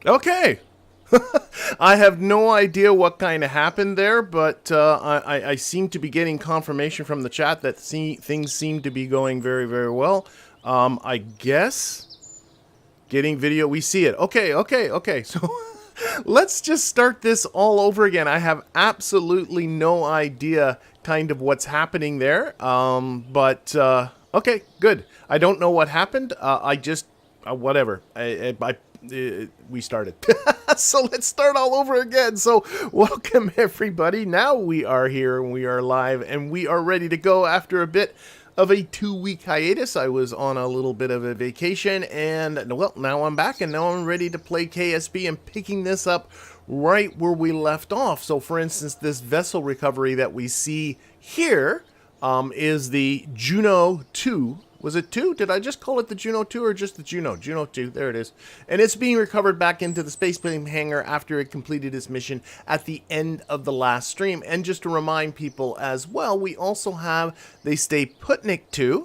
Okay. I have no idea what kind of happened there, but I seem to be getting confirmation from the chat that things seem to be going very, very well. I guess getting video, we see it. Okay. So let's just start this all over again. I have absolutely no idea kind of what's happening there, but okay, good. I don't know what happened. I just, whatever. We started. So let's start all over again. So welcome everybody. Now we are here and we are live and we are ready to go after a bit of a 2-week hiatus. I was on a little bit of a vacation and well, now I'm back and now I'm ready to play KSP and picking this up right where we left off. So for instance, this vessel recovery that we see here is the Juno 2. Was it 2? Did I just call it the Juno 2 or just the Juno? Juno 2, there it is. And it's being recovered back into the spaceplane hangar after it completed its mission at the end of the last stream. And just to remind people as well, we also have the Stayputnik II.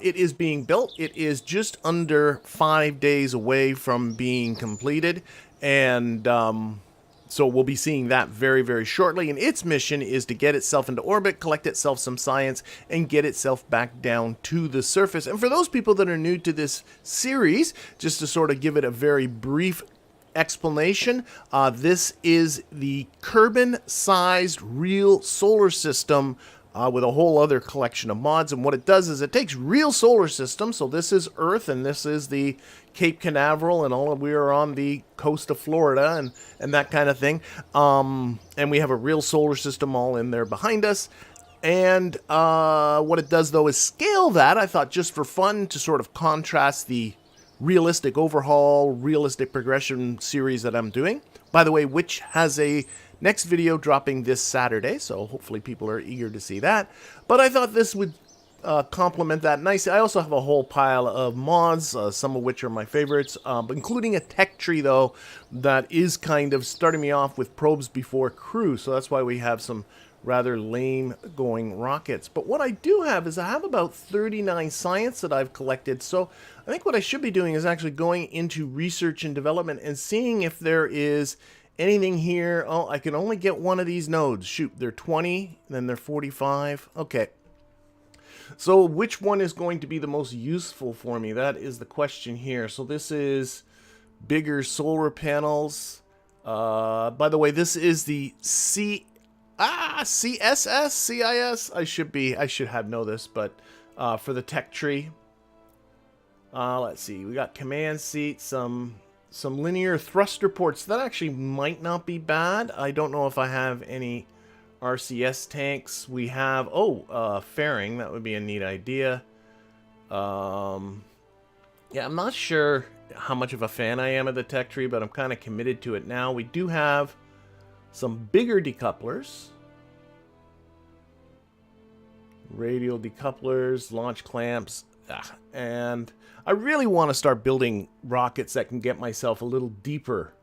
It is being built. It is just under 5 days away from being completed. And so we'll be seeing that very, very shortly. And its mission is to get itself into orbit, collect itself some science, and get itself back down to the surface. And for those people that are new to this series, just to sort of give it a very brief explanation, this is the Kerbin-sized real solar system with a whole other collection of mods. And what it does is it takes real solar systems. So this is Earth and this is the Cape Canaveral and all of, we are on the coast of Florida and that kind of thing. And we have a real solar system all in there behind us. And what it does though is scale that. I thought just for fun to sort of contrast the realistic overhaul, realistic progression series that I'm doing. By the way, which has a next video dropping this Saturday, so hopefully people are eager to see that. But I thought this would complement that nicely. I also have a whole pile of mods, some of which are my favorites, including a tech tree, though, that is kind of starting me off with probes before crew, so that's why we have some rather lame going rockets. But what I do have is I have about 39 science that I've collected, so I think what I should be doing is actually going into research and development and seeing if there is anything here. Oh, I can only get one of these nodes. Shoot, they're 20, then they're 45. Okay. So which one is going to be the most useful for me? That is the question here. So this is bigger solar panels. By the way, this is the CSS, CIS. I should have know this, but for the tech tree. Let's see. We got command seat, some linear thruster ports. That actually might not be bad. I don't know if I have any RCS tanks. We have, fairing. That would be a neat idea. Yeah, I'm not sure how much of a fan I am of the tech tree, but I'm kind of committed to it now. We do have some bigger decouplers. Radial decouplers, launch clamps, and I really want to start building rockets that can get myself a little deeper.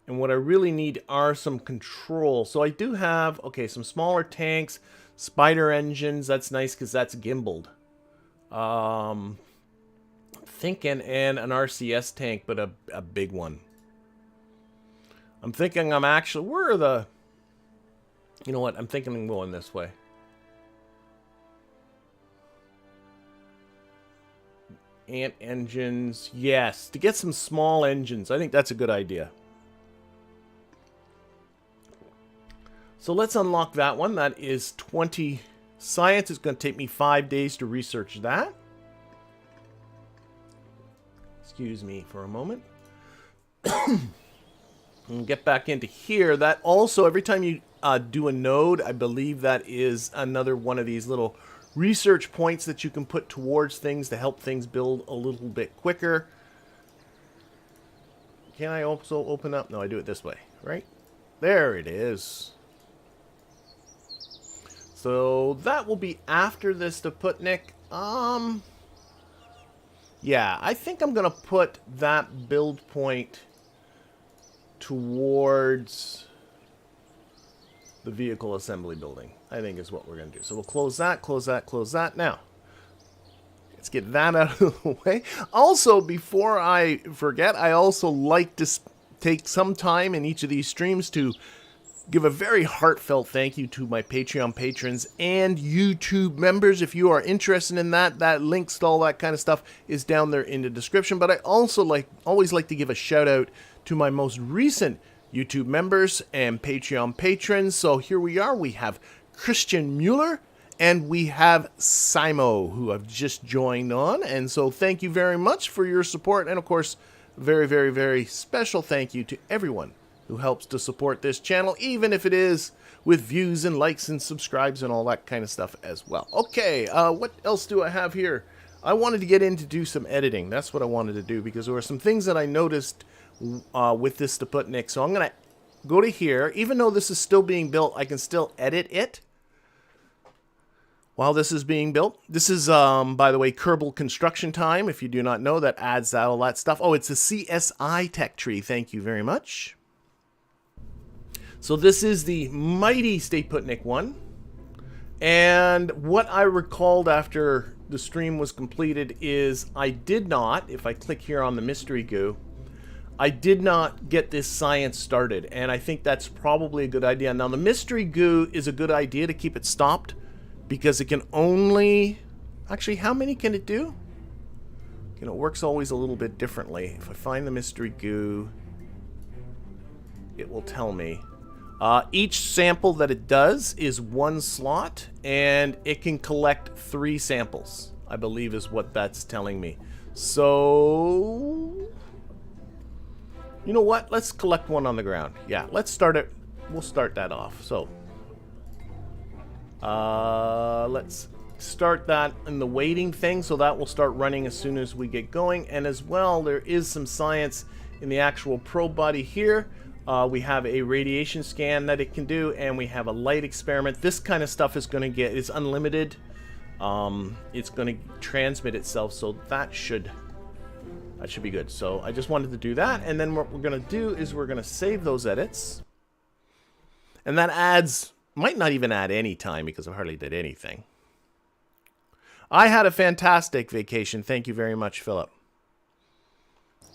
And what I really need are some control. So I do have, okay, some smaller tanks, spider engines. That's nice because that's gimbaled. Thinking and an RCS tank, but a big one. I'm thinking I'm actually, where are the, you know what, I'm thinking I'm going this way. Ant engines, yes, to get some small engines. I think that's a good idea. So let's unlock that one. That is 20 science. It's going to take me 5 days to research that. Excuse me for a moment. And get back into here. That also, every time you do a node, I believe that is another one of these little research points that you can put towards things to help things build a little bit quicker. Can I also open up? No, I do it this way, right? There it is. So that will be after this Stayputnik. Yeah, I think I'm gonna put that build point towards the vehicle assembly building, I think is what we're going to do. So we'll close that, close that, close that. Now, let's get that out of the way. Also, before I forget, I also like to take some time in each of these streams to give a very heartfelt thank you to my Patreon patrons and YouTube members. If you are interested in that links to all that kind of stuff is down there in the description. But I also always like to give a shout out to my most recent YouTube members and Patreon patrons. So here we are. We have Christian Mueller and we have Simo, who have just joined on. And so thank you very much for your support. And of course, very, very, very special thank you to everyone who helps to support this channel, even if it is with views and likes and subscribes and all that kind of stuff as well. Okay, what else do I have here? I wanted to get in to do some editing. That's what I wanted to do, because there were some things that I noticed with this Stayputnik. So I'm going to go to here. Even though this is still being built, I can still edit it while this is being built. This is, by the way, Kerbal construction time. If you do not know, that adds all that stuff. Oh, it's a CSI Tech Tree. Thank you very much. So this is the mighty Stayputnik 1. And what I recalled after the stream was completed is I did not, if I click here on the mystery goo, I did not get this science started. And I think that's probably a good idea. Now the mystery goo is a good idea to keep it stopped, because it can only, actually, how many can it do? You know, it works always a little bit differently. If I find the mystery goo, it will tell me. Each sample that it does is 1 slot, and it can collect 3 samples, I believe is what that's telling me. So, you know what? Let's collect one on the ground. Yeah, let's start it. We'll start that off. So, let's start that in the waiting thing, so that will start running as soon as we get going. And as well, there is some science in the actual probe body here. We have a radiation scan that it can do, and we have a light experiment. This kind of stuff is going to get, it's unlimited. It's going to transmit itself, so that should be good. So I just wanted to do that, and then what we're going to do is we're going to save those edits. And that adds, might not even add any time, because I hardly did anything. I had a fantastic vacation. Thank you very much, Philip.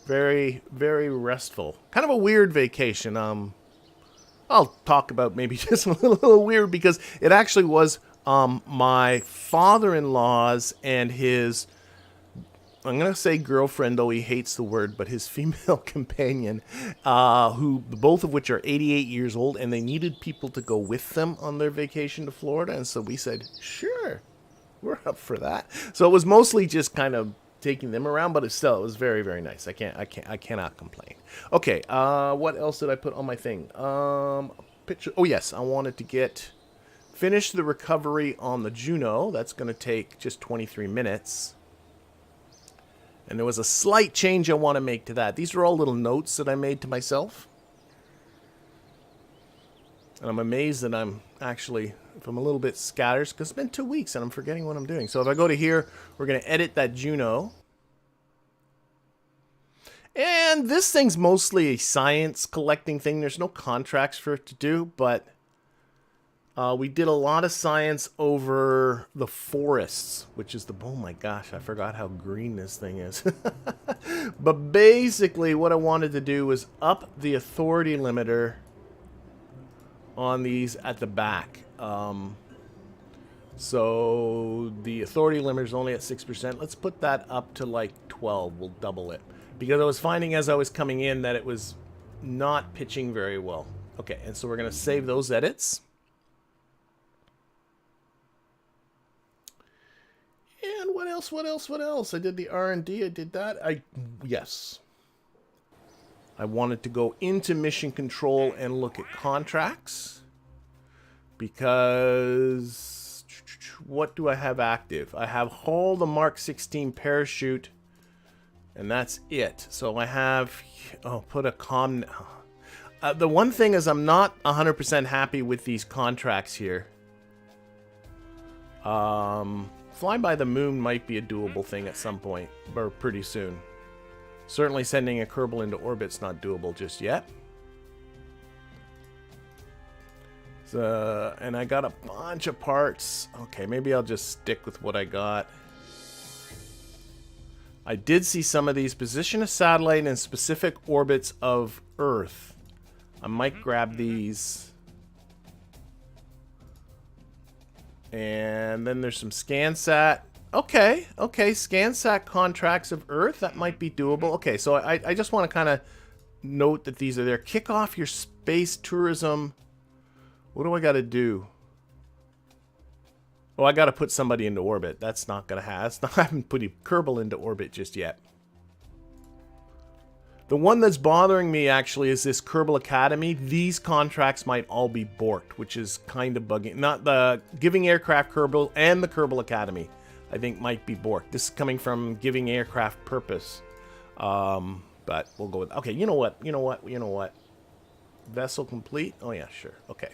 Very, very restful. Kind of a weird vacation. I'll talk about maybe just a little weird, because it actually was my father-in-law's and his, I'm going to say girlfriend, though he hates the word, but his female companion, who both of which are 88 years old, and they needed people to go with them on their vacation to Florida. And so we said, sure, we're up for that. So it was mostly just kind of taking them around, but it was very, very nice. I cannot complain. Okay, what else did I put on my thing? Picture. Oh yes, I wanted to finish the recovery on the Juno. That's going to take just 23 minutes. And there was a slight change I want to make to that. These are all little notes that I made to myself. And I'm amazed that I'm actually, if I'm a little bit scattered, because it's been 2 weeks and I'm forgetting what I'm doing. So if I go to here, we're going to edit that Juno. And this thing's mostly a science collecting thing. There's no contracts for it to do, but we did a lot of science over the forests, which is oh my gosh, I forgot how green this thing is. But basically what I wanted to do was up the authority limiter on these at the back. So the authority limiter is only at 6%. Let's put that up to like 12. We'll double it, because I was finding as I was coming in that it was not pitching very well. Okay, and so we're going to save those edits. And what else? I did the R&D. I did that. Yes. I wanted to go into mission control and look at contracts, because what do I have active? I have haul the Mark 16 parachute, and that's it. So I have, put a CommNet. The one thing is I'm not 100% happy with these contracts here. Fly by the moon might be a doable thing at some point, or pretty soon. Certainly sending a Kerbal into orbit's not doable just yet. So, and I got a bunch of parts. Okay, maybe I'll just stick with what I got. I did see some of these. Position a satellite in specific orbits of Earth. I might grab these. And then there's some SCANsat. Okay, okay, SCANsat contracts of Earth. That might be doable. Okay, so I just want to kind of note that these are there. Kick off your space tourism. What do I got to do? Oh, I got to put somebody into orbit. That's not going to happen. I haven't put Kerbal into orbit just yet. The one that's bothering me, actually, is this Kerbal Academy. These contracts might all be borked, which is kind of bugging. Not the Giving Aircraft Kerbal and the Kerbal Academy, I think, might be borked. This is coming from Giving Aircraft Purpose. But we'll go with... Okay, you know what? Vessel complete? Oh, yeah, sure. Okay.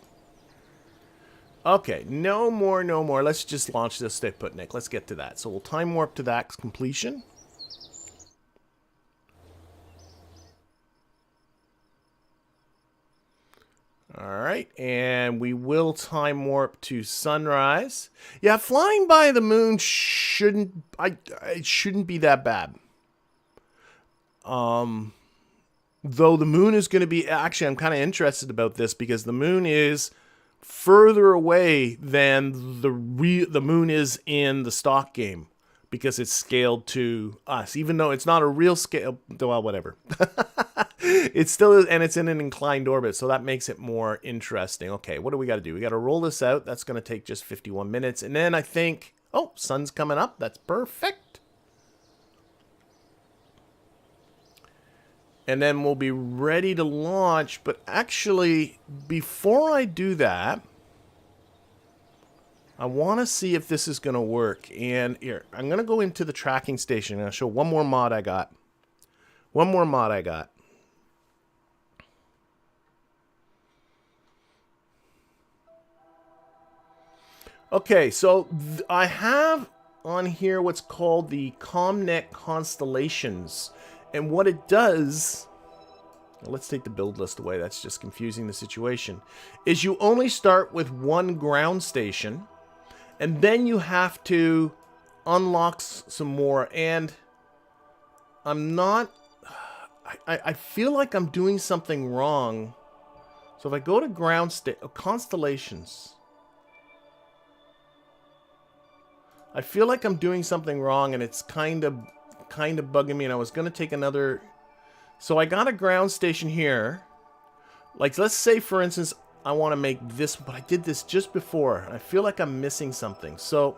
Okay, no more. Let's just launch this Stayputnik. Let's get to that. So we'll time warp to that completion. Alright, and we will time warp to sunrise. Yeah, flying by the moon shouldn't be that bad. Though the moon is going to be... Actually, I'm kind of interested about this because the moon is further away than the moon is in the stock game because it's scaled to us, even though it's not a real scale. Well, whatever. It still is, and it's in an inclined orbit, so that makes it more interesting. Okay, what do we got to do? We got to roll this out. That's going to take just 51 minutes, and then I think, oh, sun's coming up. That's perfect. And then we'll be ready to launch, but actually, before I do that, I want to see if this is going to work. And here, I'm going to go into the tracking station, and I'll show one more mod I got. Okay, so I have on here what's called the CommNet Constellations. And what it does, well, let's take the build list away, that's just confusing the situation, is you only start with one ground station, and then you have to unlock some more. And I'm not, I feel like I'm doing something wrong. So if I go to Constellations, I feel like I'm doing something wrong, and it's kind of bugging me, and I was going to take another... So I got a ground station here. Like, let's say, for instance, I want to make this, but I did this just before, and I feel like I'm missing something. So,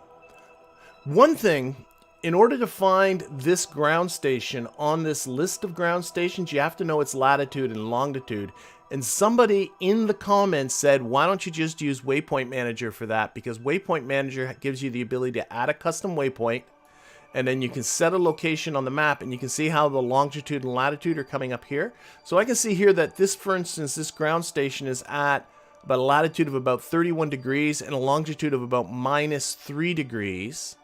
one thing, in order to find this ground station on this list of ground stations, you have to know its latitude and longitude. And somebody in the comments said, why don't you just use Waypoint Manager for that? Because Waypoint Manager gives you the ability to add a custom waypoint, and then you can set a location on the map, and you can see how the longitude and latitude are coming up here. So I can see here that this, for instance, this ground station is at about a latitude of about 31 degrees and a longitude of about -3 degrees.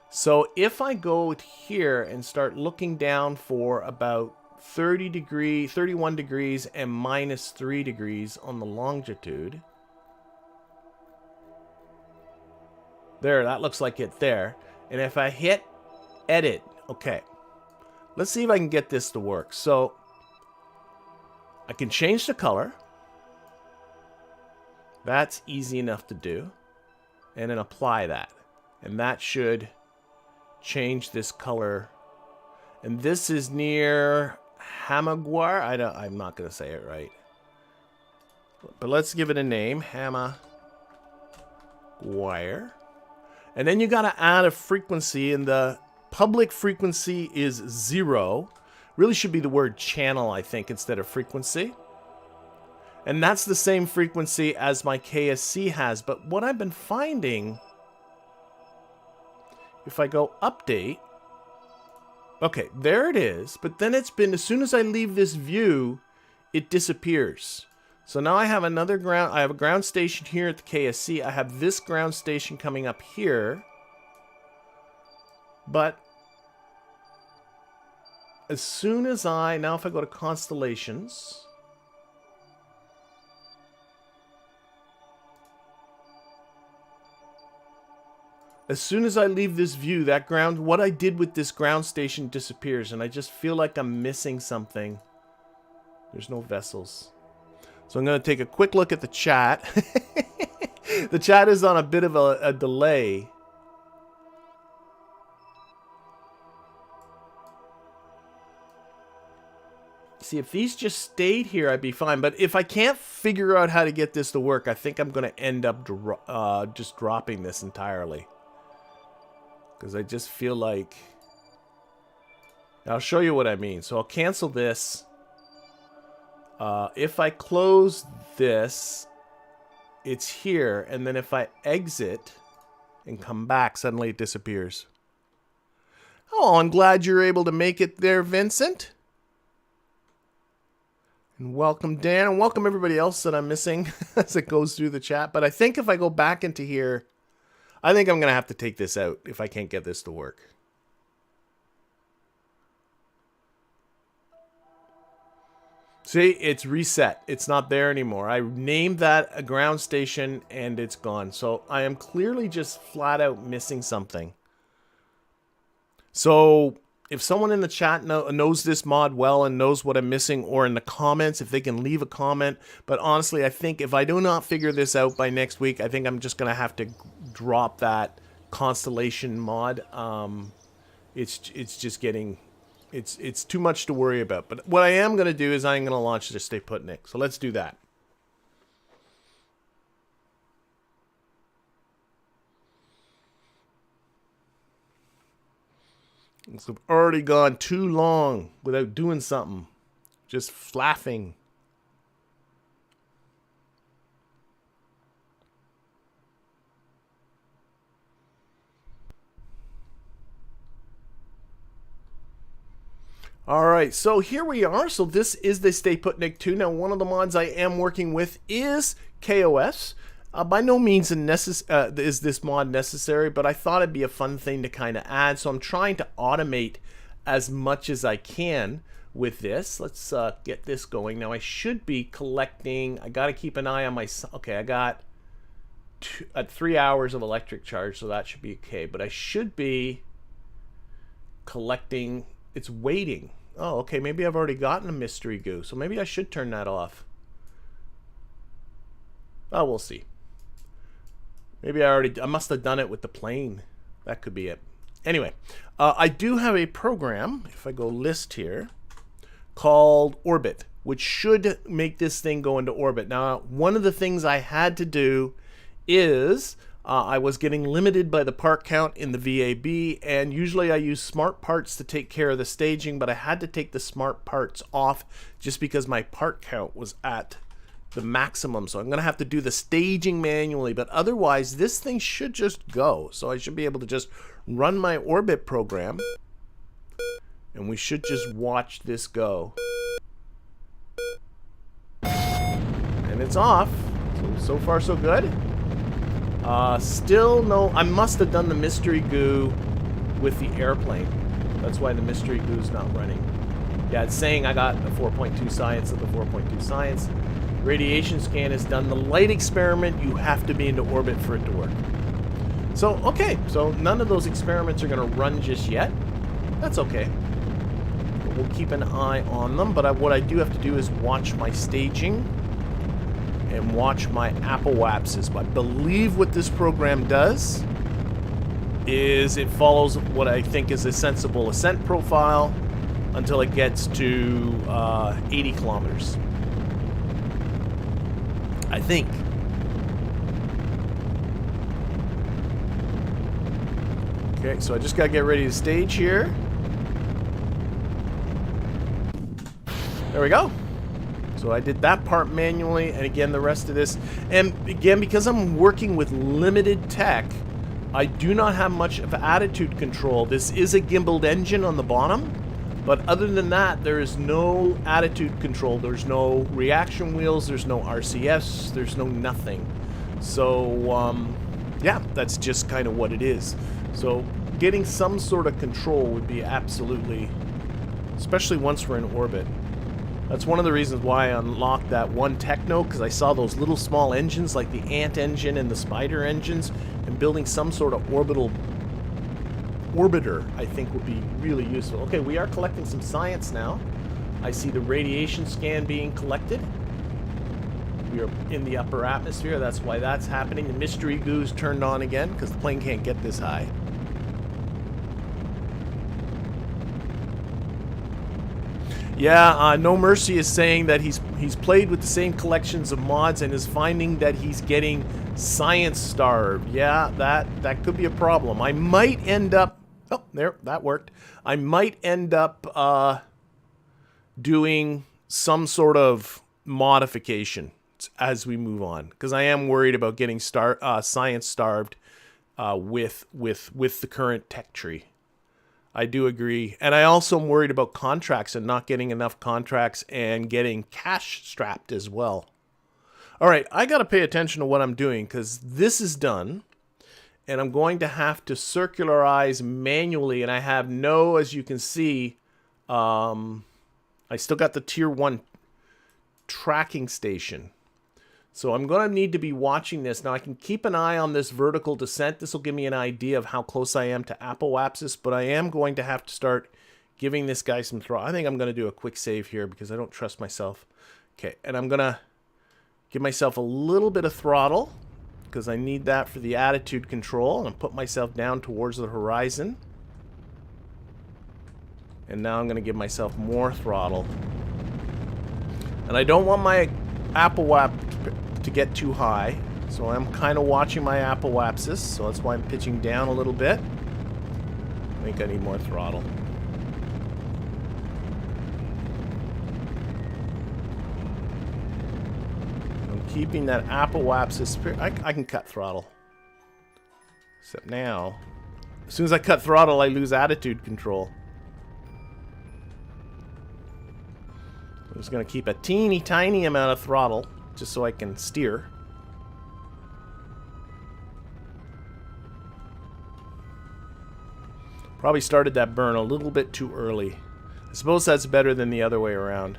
So if I go here and start looking down for about 31 degrees and -3 degrees on the longitude. There, that looks like it there. And if I hit edit, okay. Let's see if I can get this to work. So I can change the color. That's easy enough to do. And then apply that. And that should change this color. And this is near Hamaguar. I'm not going to say it right. But let's give it a name. Hamaguar. And then you got to add a frequency, and the public frequency is 0. Really should be the word channel, I think, instead of frequency. And that's the same frequency as my KSC has. But what I've been finding, if I go update, okay, there it is. But then it's been, as soon as I leave this view, it disappears. So now I have another ground, I have a ground station here at the KSC. I have this ground station coming up here. But as soon as now if I go to Constellations, As soon as I leave this view, that ground, what I did with this ground station disappears, and I just feel like I'm missing something. There's no vessels. So I'm going to take a quick look at the chat. The chat is on a bit of a delay. See, if these just stayed here, I'd be fine. But if I can't figure out how to get this to work, I think I'm going to end up just dropping this entirely. Because I just feel like... I'll show you what I mean. So I'll cancel this. If I close this, it's here. And then if I exit and come back, suddenly it disappears. Oh, I'm glad you're able to make it there, Vincent. And welcome, Dan, and welcome everybody else that I'm missing as it goes through the chat. But I think if I go back into here, I think I'm going to have to take this out if I can't get this to work. See, it's reset. It's not there anymore. I named that a ground station and it's gone. So I am clearly just flat out missing something. So if someone in the chat knows this mod well and knows what I'm missing, or in the comments, if they can leave a comment. But honestly, I think if I do not figure this out by next week, I think I'm just going to have to drop that Constellation mod. It's just getting... It's too much to worry about. But what I am going to do is I'm going to launch the Stayputnik. So let's do that. I've already gone too long without doing something. Just flapping. Alright, so here we are. So this is the Stayputnik II. Now, one of the mods I am working with is KOS. By no means is this mod necessary, but I thought it'd be a fun thing to kind of add. So I'm trying to automate as much as I can with this. Let's get this going. Now, I should be collecting... I got to keep an eye on my... Okay, I got 3 hours of electric charge, so that should be okay. But I should be collecting... It's waiting. Oh, okay, maybe I've already gotten a mystery goo, so maybe I should turn that off. Oh, we'll see. Maybe I must have done it with the plane. That could be it. Anyway, I do have a program, if I go list here, called Orbit, which should make this thing go into orbit. Now, one of the things I had to do is... I was getting limited by the part count in the VAB, and usually I use smart parts to take care of the staging, but I had to take the smart parts off just because my part count was at the maximum. So I'm going to have to do the staging manually, but otherwise this thing should just go. So I should be able to just run my orbit program, and we should just watch this go. And it's off. So far so good. Still no, I must have done the mystery goo with the airplane. That's why the mystery goo is not running. Yeah, it's saying I got a 4.2 science of the 4.2 science. Radiation scan is done. The light experiment, you have to be into orbit for it to work. So, okay, so none of those experiments are going to run just yet. That's okay. But we'll keep an eye on them. But what I do have to do is watch my staging and watch my apoapsis. I believe what this program does is it follows what I think is a sensible ascent profile until it gets to 80 kilometers. I think. Okay, so I just gotta get ready to stage here. There we go. So I did that part manually, and again the rest of this. And again, because I'm working with limited tech, I do not have much of attitude control. This is a gimbaled engine on the bottom, but other than that, there is no attitude control. There's no reaction wheels, there's no RCS, there's no nothing. So, yeah, that's just kind of what it is. So getting some sort of control would be absolutely, especially once we're in orbit. That's one of the reasons why I unlocked that one techno, because I saw those little small engines like the ant engine and the spider engines, and building some sort of orbiter I think would be really useful. Okay, we are collecting some science now. I see the radiation scan being collected. We are in the upper atmosphere, that's why that's happening. The mystery goo's turned on again because the plane can't get this high. Yeah, No Mercy is saying that he's played with the same collections of mods and is finding that he's getting science starved. Yeah, that could be a problem. I might end up... Oh, there, that worked. I might end up doing some sort of modification as we move on, because I am worried about getting science starved with the current tech tree. I do agree. And I also am worried about contracts and not getting enough contracts and getting cash strapped as well. All right, I got to pay attention to what I'm doing because this is done. And I'm going to have to circularize manually. And I have no, as you can see, I still got the tier 1 tracking station. So I'm going to need to be watching this. Now I can keep an eye on this vertical descent. This will give me an idea of how close I am to apoapsis, but I am going to have to start giving this guy some throttle. I think I'm going to do a quick save here because I don't trust myself. Okay, and I'm going to give myself a little bit of throttle because I need that for the attitude control, and put myself down towards the horizon. And now I'm going to give myself more throttle. And I don't want my apoapsis to get too high, so I'm kind of watching my apoapsis, so that's why I'm pitching down a little bit. I think I need more throttle. I'm keeping that apoapsis. I can cut throttle. Except now, as soon as I cut throttle, I lose attitude control. I'm just going to keep a teeny tiny amount of throttle just so I can steer. Probably started that burn a little bit too early. I suppose that's better than the other way around.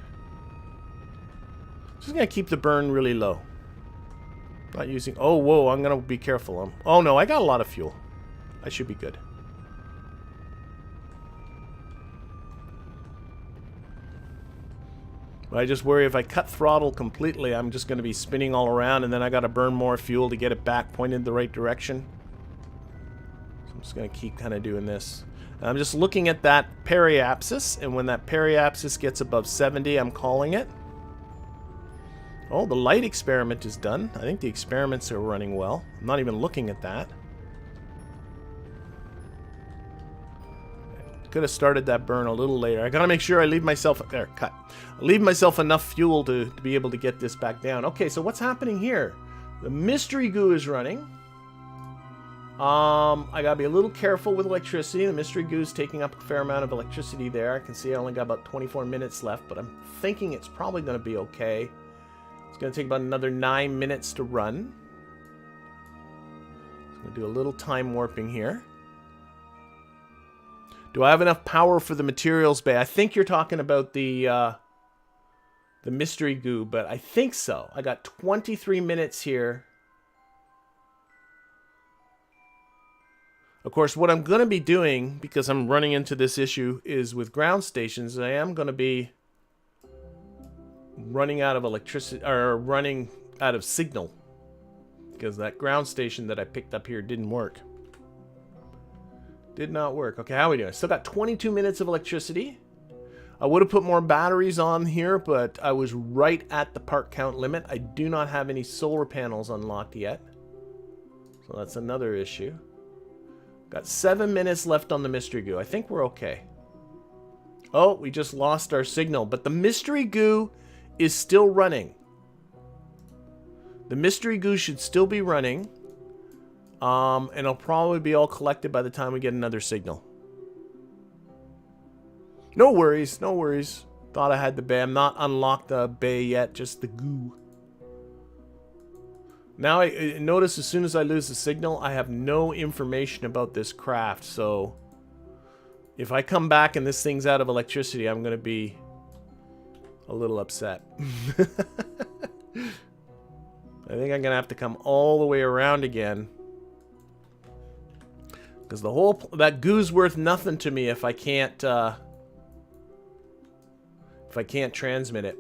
Just going to keep the burn really low. Not using... Oh, whoa, I'm going to be careful. Oh, no, I got a lot of fuel. I should be good. But I just worry if I cut throttle completely, I'm just going to be spinning all around, and then I got to burn more fuel to get it back pointed the right direction. So I'm just going to keep kind of doing this. And I'm just looking at that periapsis, and when that periapsis gets above 70, I'm calling it. Oh, the light experiment is done. I think the experiments are running well. I'm not even looking at that. Could have started that burn a little later. I gotta make sure I leave myself... There, cut. Leave myself enough fuel to be able to get this back down. Okay, so what's happening here? The mystery goo is running. I gotta be a little careful with electricity. The mystery goo is taking up a fair amount of electricity there. I can see I only got about 24 minutes left, but I'm thinking it's probably gonna be okay. It's gonna take about another 9 minutes to run. So I'm gonna do a little time warping here. Do I have enough power for the materials bay? I think you're talking about the mystery goo, but I think so. I got 23 minutes here. Of course, what I'm going to be doing, because I'm running into this issue, is with ground stations, I am going to be running out of electricity, or running out of signal, because that ground station that I picked up here didn't work. Did not work. Okay, how are we doing? Still got 22 minutes of electricity. I would have put more batteries on here, but I was right at the part count limit. I do not have any solar panels unlocked yet. So that's another issue. Got 7 minutes left on the mystery goo. I think we're okay. Oh, we just lost our signal, but the mystery goo is still running. The mystery goo should still be running. And it'll probably be all collected by the time we get another signal. No worries, no worries. Thought I had the bay. I'm not unlocked the bay yet, just the goo. Now, I notice as soon as I lose the signal, I have no information about this craft. So, if I come back and this thing's out of electricity, I'm going to be a little upset. I think I'm gonna have to come all the way around again, because the whole that goo's worth nothing to me if I can't transmit it.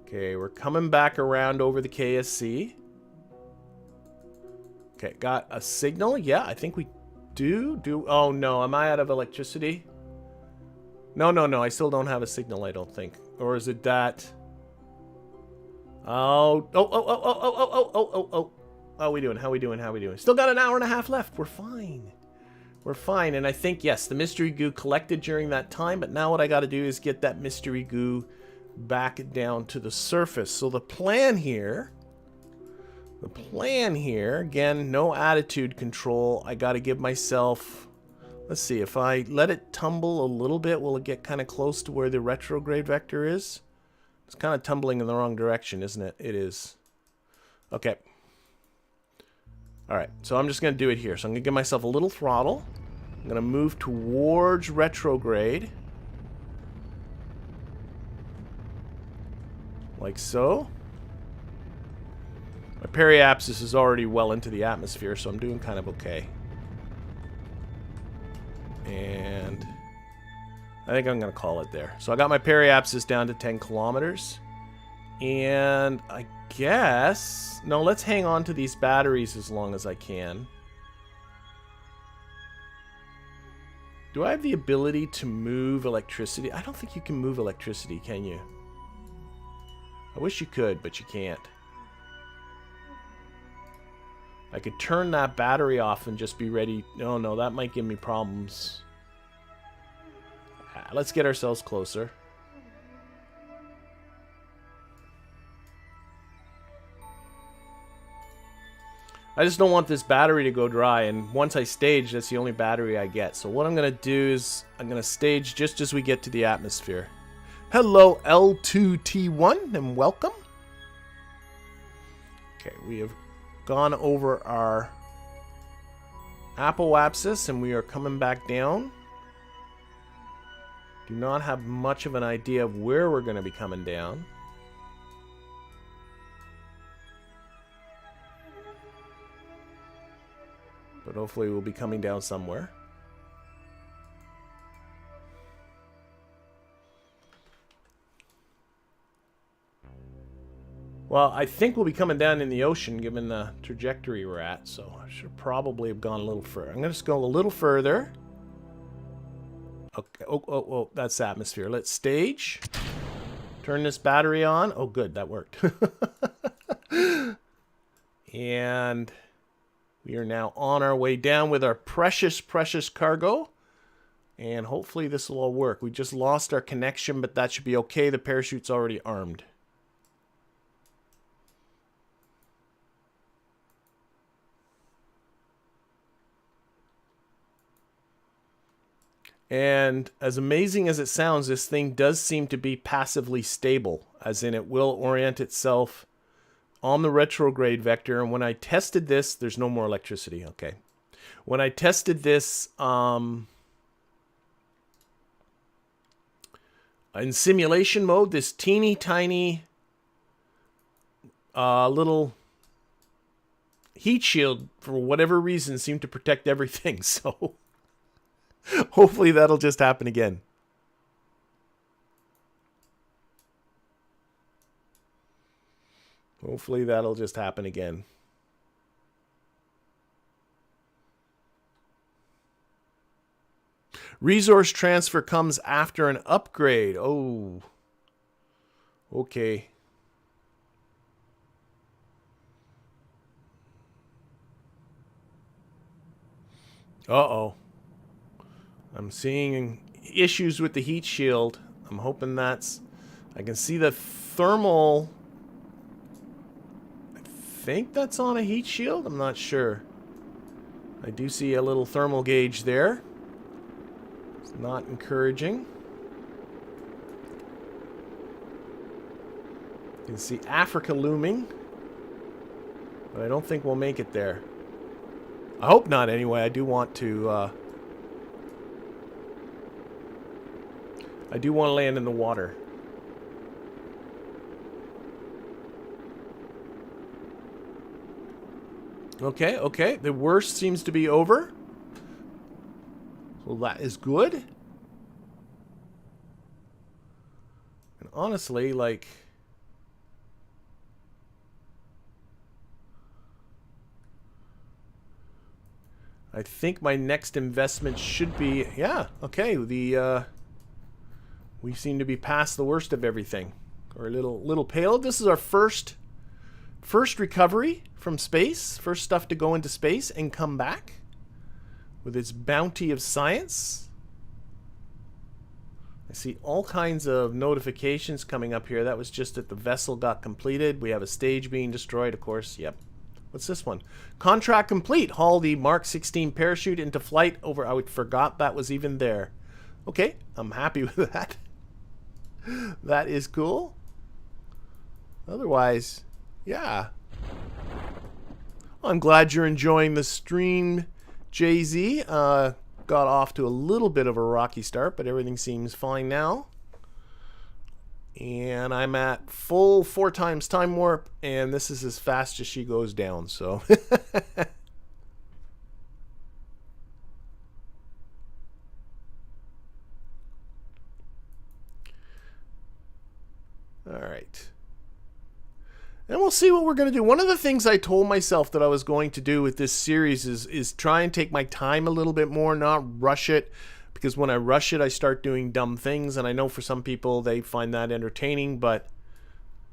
Okay, we're coming back around over the KSC. Okay, got a signal. Yeah, I think we do. Oh no, am I out of electricity? No, I still don't have a signal, I don't think. Or is it that? Oh. How we doing? How we doing? Still got an hour and a half left. We're fine. We're fine. And I think, yes, the mystery goo collected during that time, but now what I got to do is get that mystery goo back down to the surface. So the plan here, again, no attitude control. I got to give myself, let's see, if I let it tumble a little bit, will it get kind of close to where the retrograde vector is? It's kind of tumbling in the wrong direction, isn't it? It is. Okay. All right, so I'm just going to do it here. So I'm going to give myself a little throttle. I'm going to move towards retrograde. Like so. My periapsis is already well into the atmosphere, so I'm doing kind of okay. And I think I'm going to call it there. So I got my periapsis down to 10 kilometers. And I guess... No, let's hang on to these batteries as long as I can. Do I have the ability to move electricity? I don't think you can move electricity, can you? I wish you could, but you can't. I could turn that battery off and just be ready. No, that might give me problems. Let's get ourselves closer. I just don't want this battery to go dry, and once I stage, that's the only battery I get. So what I'm going to do is I'm going to stage just as we get to the atmosphere. Hello, L2T1, and welcome. Okay, we have gone over our apoapsis, and we are coming back down. Do not have much of an idea of where we're going to be coming down. But hopefully we'll be coming down somewhere. Well, I think we'll be coming down in the ocean given the trajectory we're at, so I should probably have gone a little further. I'm going to just go a little further. Okay. Oh, that's atmosphere. Let's stage. Turn this battery on. Oh, good. That worked. And we are now on our way down with our precious, precious cargo. And hopefully this will all work. We just lost our connection, but that should be okay. The parachute's already armed. And as amazing as it sounds, this thing does seem to be passively stable, as in it will orient itself on the retrograde vector. And when I tested this, there's no more electricity. Okay. When I tested this in simulation mode, this teeny tiny little heat shield, for whatever reason, seemed to protect everything. So hopefully that'll just happen again. Hopefully that'll just happen again. Resource transfer comes after an upgrade. Oh. Okay. Uh-oh. I'm seeing issues with the heat shield. I'm hoping that's... I can see the thermal... I think that's on a heat shield? I'm not sure. I do see a little thermal gauge there. It's not encouraging. You can see Africa looming. But I don't think we'll make it there. I hope not anyway. I do want to... I do want to land in the water. Okay, okay. The worst seems to be over. Well, that is good. And honestly, like... I think my next investment should be... Yeah, okay. We seem to be past the worst of everything. Our little payload. This is our first recovery from space. First stuff to go into space and come back with its bounty of science. I see all kinds of notifications coming up here. That was just that the vessel got completed. We have a stage being destroyed, of course. Yep. What's this one? Contract complete. Haul the Mark 16 parachute into flight over... I forgot that was even there. Okay, I'm happy with that. That is cool. Otherwise, yeah. I'm glad you're enjoying the stream, JZ. Got off to a little bit of a rocky start, but everything seems fine now. And I'm at full 4 times time warp, and this is as fast as she goes down, so... Alright. And we'll see what we're going to do. One of the things I told myself that I was going to do with this series is try and take my time a little bit more, not rush it. Because when I rush it, I start doing dumb things. And I know for some people, they find that entertaining. But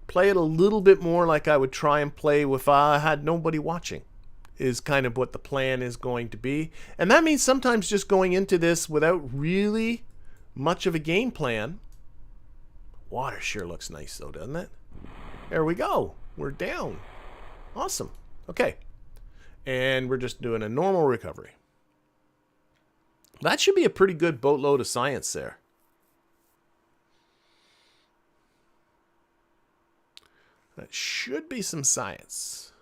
play it a little bit more like I would try and play if I had nobody watching. Is kind of what the plan is going to be. And that means sometimes just going into this without really much of a game plan. Water sure looks nice though, doesn't it? There we go. We're down. Awesome. Okay. And we're just doing a normal recovery. That should be a pretty good boatload of science there. That should be some science.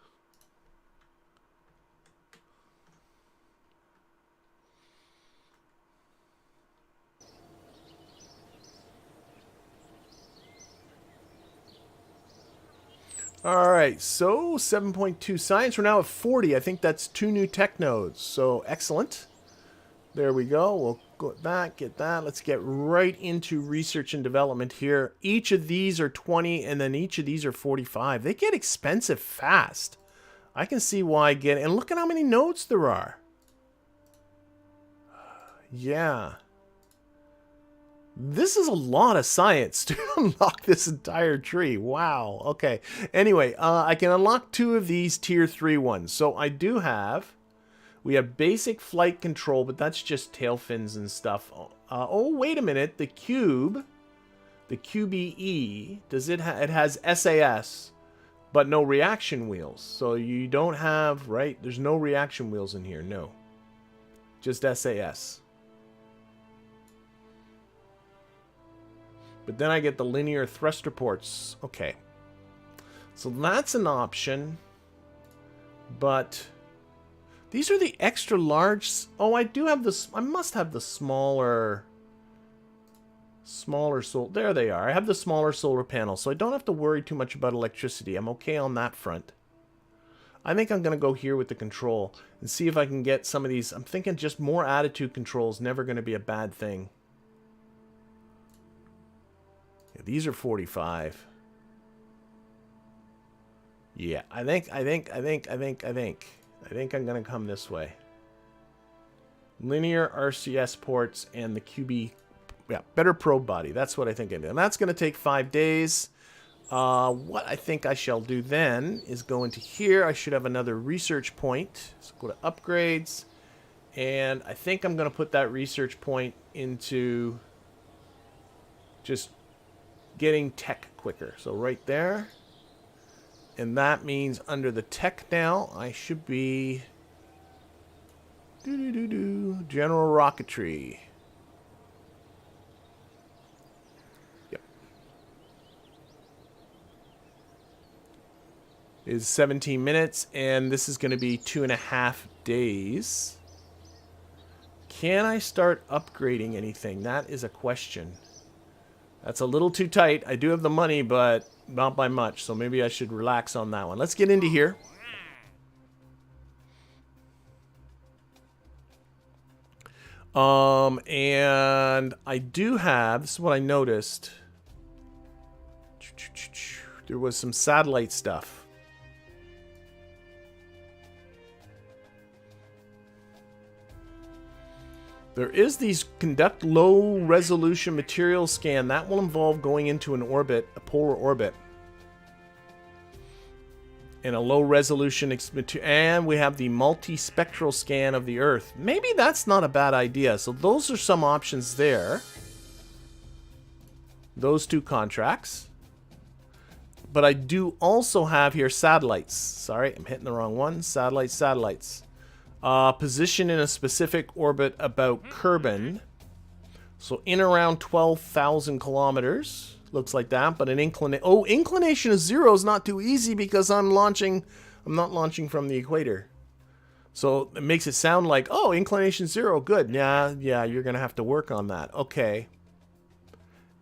All right, so 7.2 science. We're now at 40. I think that's 2 new tech nodes. So excellent. There we go. We'll go at that, get that. Let's get right into research and development here. Each of these are 20, and then each of these are 45. They get expensive fast. I can see why I get it. And look at how many nodes there are. Yeah. This is a lot of science to unlock this entire tree. Wow. Okay. Anyway, I can unlock 2 of these tier 3 ones. So I do have... We have basic flight control, but that's just tail fins and stuff. Oh, wait a minute. The cube, the QBE, does it has SAS, but no reaction wheels. So you don't have, right? There's no reaction wheels in here. No. Just SAS. But then I get the linear thruster ports. Okay. So that's an option. But these are the extra large. Oh, I do have this. I must have the smaller solar. There they are. I have the smaller solar panels, so I don't have to worry too much about electricity. I'm okay on that front. I think I'm going to go here with the control and see if I can get some of these. I'm thinking just more attitude control is never going to be a bad thing. Yeah, these are 45. Yeah, I think I'm going to come this way. Linear RCS ports and the QB. Yeah, better probe body. That's what I think I do. And that's going to take 5 days. What I think I shall do then is go into here. I should have another research point. So go to upgrades. And I think I'm going to put that research point into just getting tech quicker. So right there. And that means under the tech now, I should be general rocketry. Yep. Is 17 minutes, and this is going to be 2.5 days. Can I start upgrading anything? That is a question. That's a little too tight. I do have the money, but not by much. So maybe I should relax on that one. Let's get into here. And I do have, this is what I noticed. There was some satellite stuff. There is these conduct low resolution material scan. That will involve going into an orbit, a polar orbit. And a low resolution, and we have the multi-spectral scan of the Earth. Maybe that's not a bad idea. So those are some options there. Those two contracts. But I do also have here satellites. Sorry, I'm hitting the wrong one. Satellites. Position in a specific orbit about Kerbin. So in around 12,000 kilometers. Looks like that, but an inclination of 0 is not too easy because I'm not launching from the equator. So it makes it sound like, oh, inclination 0, good. Yeah, you're going to have to work on that. Okay.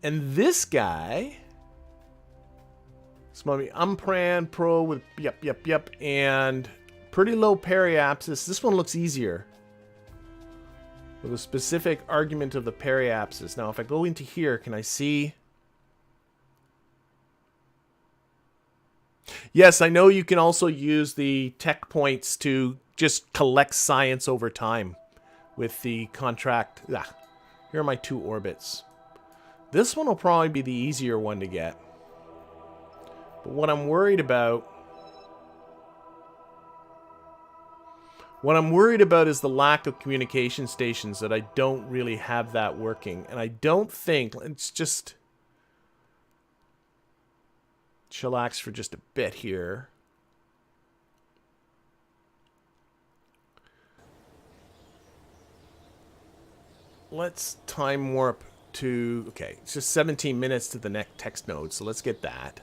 And this guy, Umpran Pro with, yep, and pretty low periapsis. This one looks easier. With a specific argument of the periapsis. Now, if I go into here, can I see? Yes, I know you can also use the tech points to just collect science over time with the contract. Here are my 2 orbits. This one will probably be the easier one to get. But what I'm worried about is the lack of communication stations, that I don't really have that working. And I don't think, it's just chillax for just a bit here. Let's time warp to, okay, it's just 17 minutes to the next text node, so let's get that.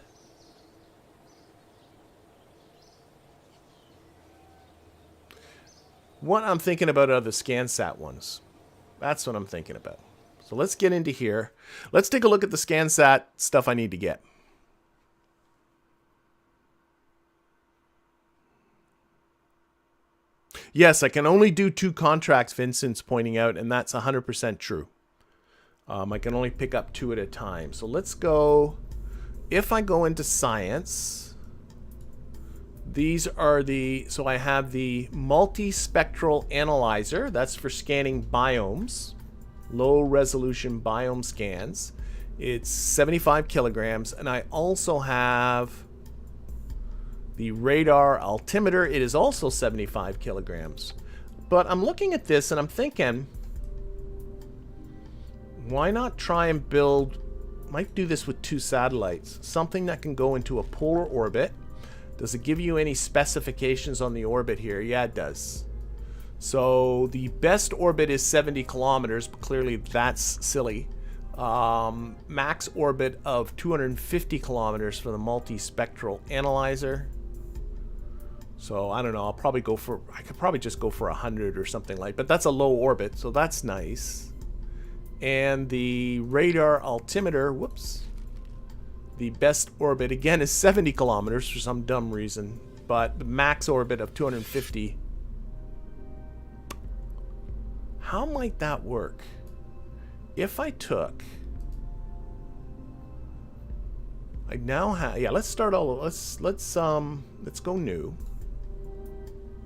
What I'm thinking about are the SCANsat ones. That's what I'm thinking about. So let's get into here. Let's take a look at the SCANsat stuff I need to get. Yes, I can only do 2 contracts, Vincent's pointing out, and that's 100% true. I can only pick up 2 at a time. So let's go, if I go into science, these are the, so I have the multispectral analyzer. That's for scanning biomes, low resolution biome scans. It's 75 kilograms, and I also have the radar altimeter. It is also 75 kilograms. But I'm looking at this and I'm thinking, why not try and build, might do this with 2 satellites, something that can go into a polar orbit. Does it give you any specifications on the orbit here? Yeah, it does. So the best orbit is 70 kilometers, but clearly that's silly. Max orbit of 250 kilometers for the multispectral analyzer. So I don't know, I'll probably go for, I could probably just go for 100 or something like, but that's a low orbit, so that's nice. And the radar altimeter, whoops, the best orbit again is 70 kilometers for some dumb reason, but the max orbit of 250. How might that work? If I took, I now have, yeah, let's start all over. Let's go new.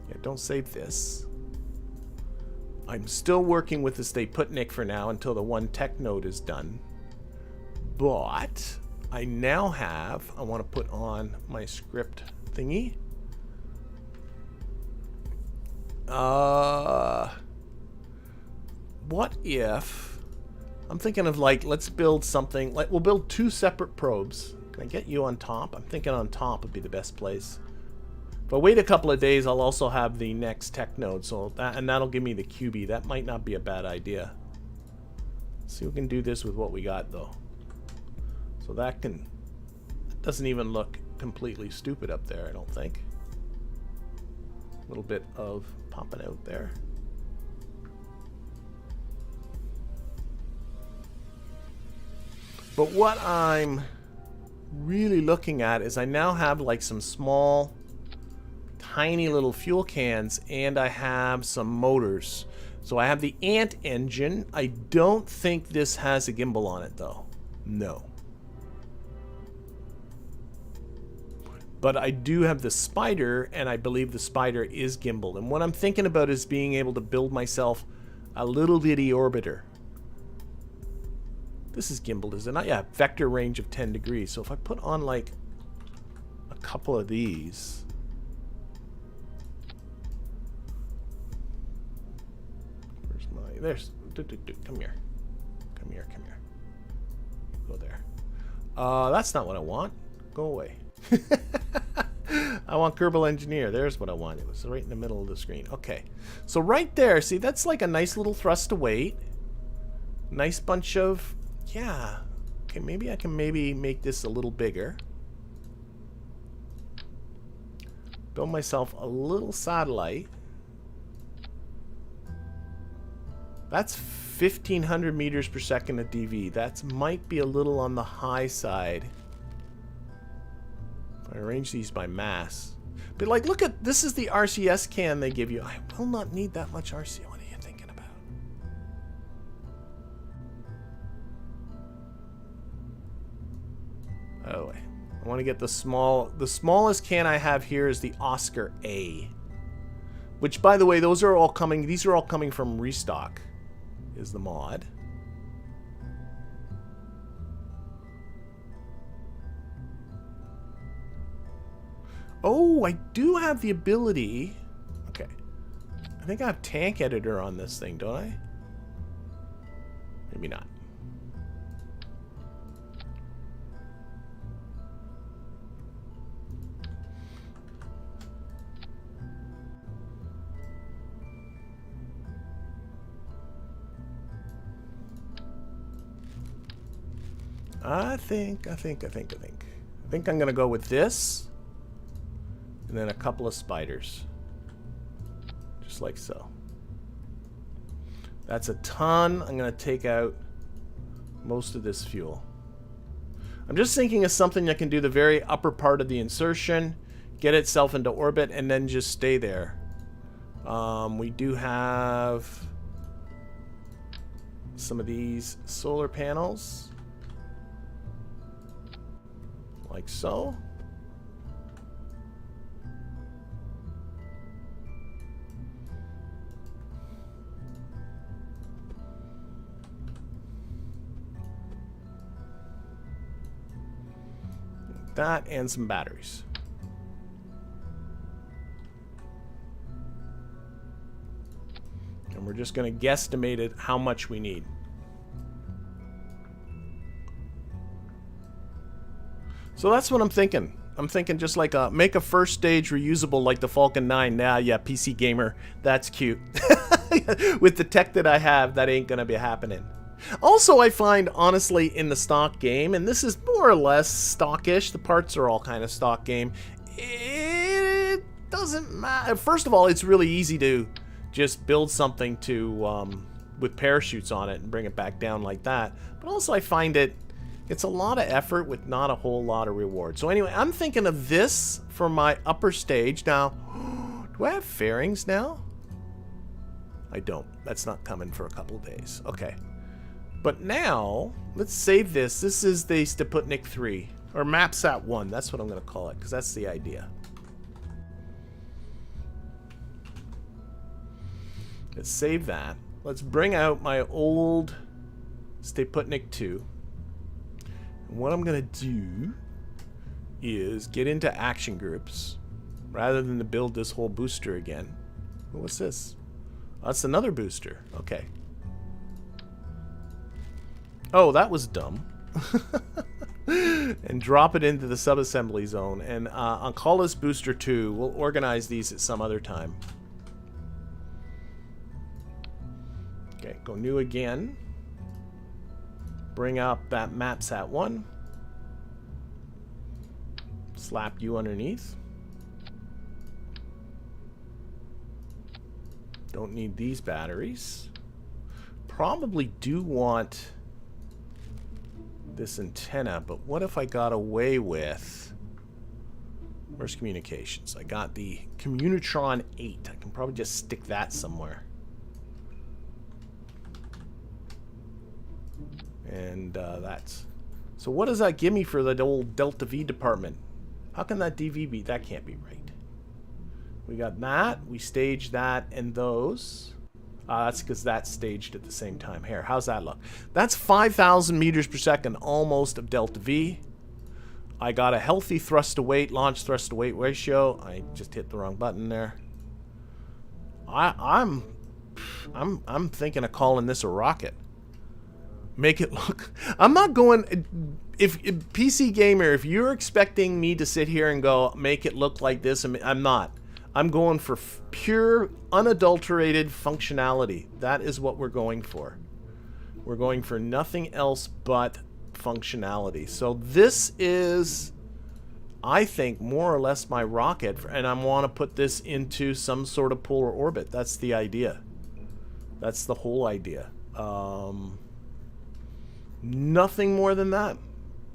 Yeah, don't save this. I'm still working with the Stayputnik for now until the 1 tech node is done. But I now have, I want to put on my script thingy. What if, I'm thinking of like, let's build something, like we'll build 2 separate probes. Can I get you on top? I'm thinking on top would be the best place. If I wait a couple of days, I'll also have the next tech node, so that, and that'll give me the QB. That might not be a bad idea. Let's see if we can do this with what we got though. So that can, that doesn't even look completely stupid up there, I don't think. A little bit of popping out there. But what I'm really looking at is I now have like some small, tiny little fuel cans, and I have some motors. So I have the Ant engine. I don't think this has a gimbal on it though. No. But I do have the Spider, and I believe the Spider is gimbaled. And what I'm thinking about is being able to build myself a little bitty orbiter. This is gimbaled, is it not? Yeah, vector range of 10 degrees. So if I put on like a couple of these. Where's my... There's... Come here. Come here, come here. Go there. That's not what I want. Go away. I want Kerbal Engineer. There's what I want. It was right in the middle of the screen. Okay. So right there, see, that's like a nice little thrust to weight. Nice bunch of... Yeah. Okay, maybe I can make this a little bigger. Build myself a little satellite. That's 1,500 meters per second at DV. That might be a little on the high side. I arrange these by mass. But like, look at, this is the RCS can they give you. I will not need that much RCS. What are you thinking about? Oh, I want to get the smallest can I have here is the Oscar A. Which, by the way, these are all coming from Restock, is the mod. Oh, I do have the ability. Okay. I think I have tank editor on this thing, don't I? Maybe not. I think I'm gonna go with this. And then a couple of spiders. Just like so. That's a ton. I'm going to take out most of this fuel. I'm just thinking of something that can do the very upper part of the insertion, get itself into orbit, and then just stay there. We do have some of these solar panels. Like so. That and some batteries. And we're just going to guesstimate it how much we need. So that's what I'm thinking. I'm thinking just like make a first stage reusable like the Falcon 9. Nah, yeah, PC gamer, that's cute. With the tech that I have, that ain't going to be happening. Also, I find, honestly, in the stock game, and this is more or less stockish, the parts are all kind of stock game, it doesn't matter. First of all, it's really easy to just build something to with parachutes on it and bring it back down like that. But also, I find it's a lot of effort with not a whole lot of reward. So anyway, I'm thinking of this for my upper stage. Now, do I have fairings now? I don't. That's not coming for a couple of days. Okay. But now, let's save this. This is the Stayputnik II, or MapSat 1. That's what I'm going to call it, because that's the idea. Let's save that. Let's bring out my old Stayputnik II. And what I'm going to do is get into action groups, rather than to build this whole booster again. What's this? Oh, that's another booster. Okay. Oh, that was dumb. And drop it into the subassembly zone. And I'll call this Booster 2. We'll organize these at some other time. Okay, go new again. Bring up that MapSat 1. Slap you underneath. Don't need these batteries. Probably do want this antenna, but what if I got away with... Where's communications? I got the Communitron 8. I can probably just stick that somewhere. And that's... So what does that give me for the old Delta V department? How can that DV be? That can't be right. We got that. We staged that and those. That's because that's staged at the same time. Here, how's that look? That's 5,000 meters per second almost of Delta V. I got a healthy thrust to weight, launch thrust to weight ratio. I just hit the wrong button there. I'm thinking of calling this a rocket. Make it look... I'm not going... If PC Gamer, if you're expecting me to sit here and go, make it look like this, I'm not. I'm going for pure, unadulterated functionality. That is what we're going for. We're going for nothing else but functionality. So this is, I think, more or less my rocket, and I want to put this into some sort of polar orbit. That's the idea. That's the whole idea. Nothing more than that.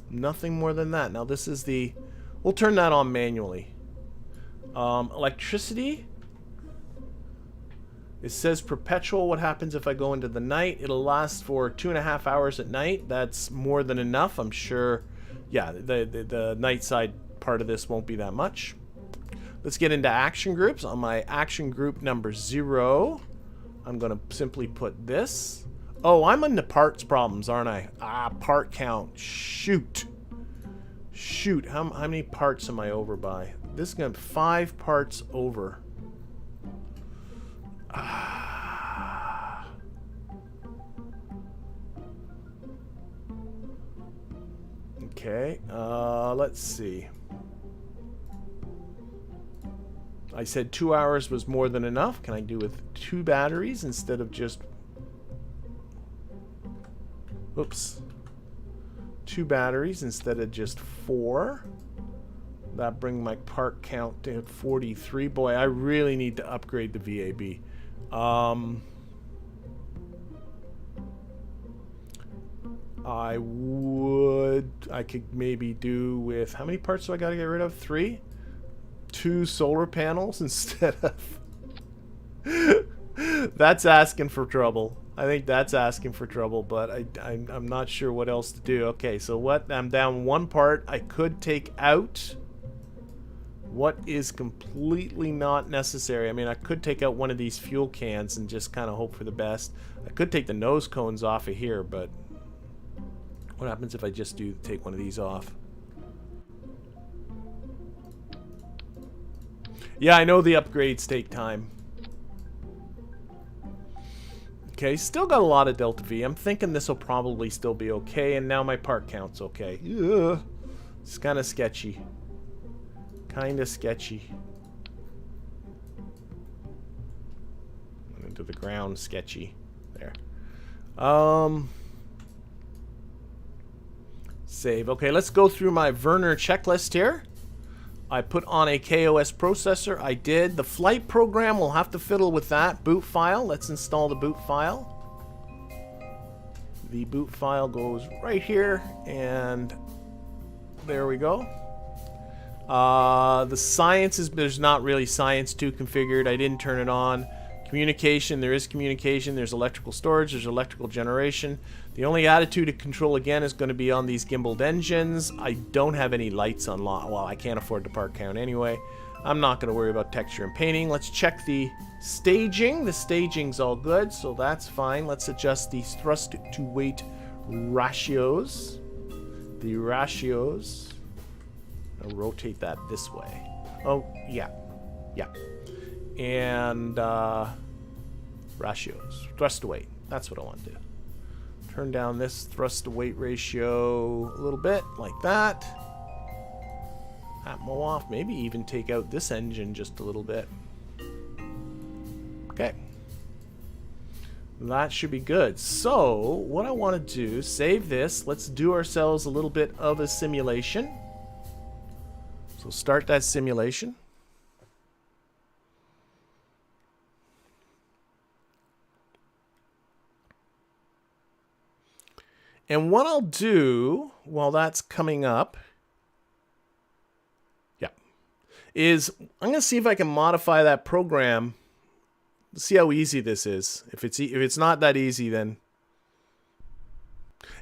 Nothing more than that. Now this is the... We'll turn that on manually. Electricity. It says perpetual. What happens if I go into the night? It'll last for 2.5 hours at night. That's more than enough, I'm sure. Yeah, the night side part of this won't be that much. Let's get into action groups. On my action group number 0, I'm going to simply put this. Oh, I'm into parts problems, aren't I? Ah, part count. Shoot. Shoot. How many parts am I over by? This is going to be 5 parts over. Ah. Okay. Let's see. I said 2 hours was more than enough. Can I do with 2 batteries instead of just... Oops. 2 batteries instead of just 4. That brings my part count to 43. Boy, I really need to upgrade the VAB. I could maybe do with... How many parts do I got to get rid of? 3? 2 solar panels instead of... That's asking for trouble. I think that's asking for trouble, but I'm not sure what else to do. Okay, so what? I'm down 1 part. I could take out what is completely not necessary. I mean, I could take out one of these fuel cans and just kind of hope for the best. I could take the nose cones off of here, but what happens if I just do take one of these off? Yeah, I know the upgrades take time. Okay, still got a lot of Delta V. I'm thinking this will probably still be okay, and now my part count's okay. Ugh. It's kind of sketchy. Kind of sketchy. Into the ground, sketchy. There. Save. Okay, let's go through my Werner checklist here. I put on a KOS processor. I did. The flight program, we'll have to fiddle with that. Boot file. Let's install the boot file. The boot file goes right here, and there we go. The science is, there's not really science 2 configured. I didn't turn it on. Communication, there is communication. There's electrical storage. There's electrical generation. The only attitude to control, again, is going to be on these gimbaled engines. I don't have any lights on. Well, I can't afford the part count anyway. I'm not going to worry about texture and painting. Let's check the staging. The staging's all good, so that's fine. Let's adjust these thrust to weight ratios. The ratios. I'll rotate that this way. Oh, yeah. Yeah. And ratios. Thrust to weight. That's what I want to do. Turn down this thrust to weight ratio a little bit, like that. Atmo off. Maybe even take out this engine just a little bit. Okay. That should be good. So, what I want to do, save this. Let's do ourselves a little bit of a simulation. So start that simulation. And what I'll do while that's coming up, is I'm going to see if I can modify that program. See how easy this is. If it's not that easy, then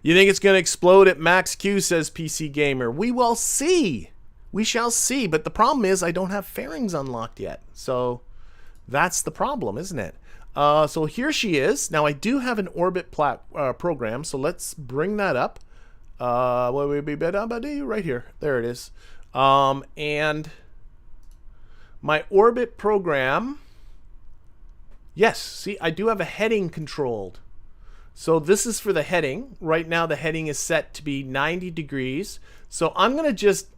you think it's going to explode at max Q, says PC Gamer. We will see. We shall see. But the problem is I don't have fairings unlocked yet. So that's the problem, isn't it? So here she is. Now I do have an orbit program. So let's bring that up. Right here. There it is. And my orbit program, yes, see, I do have a heading controlled. So this is for the heading. Right now the heading is set to be 90 degrees. So I'm going to just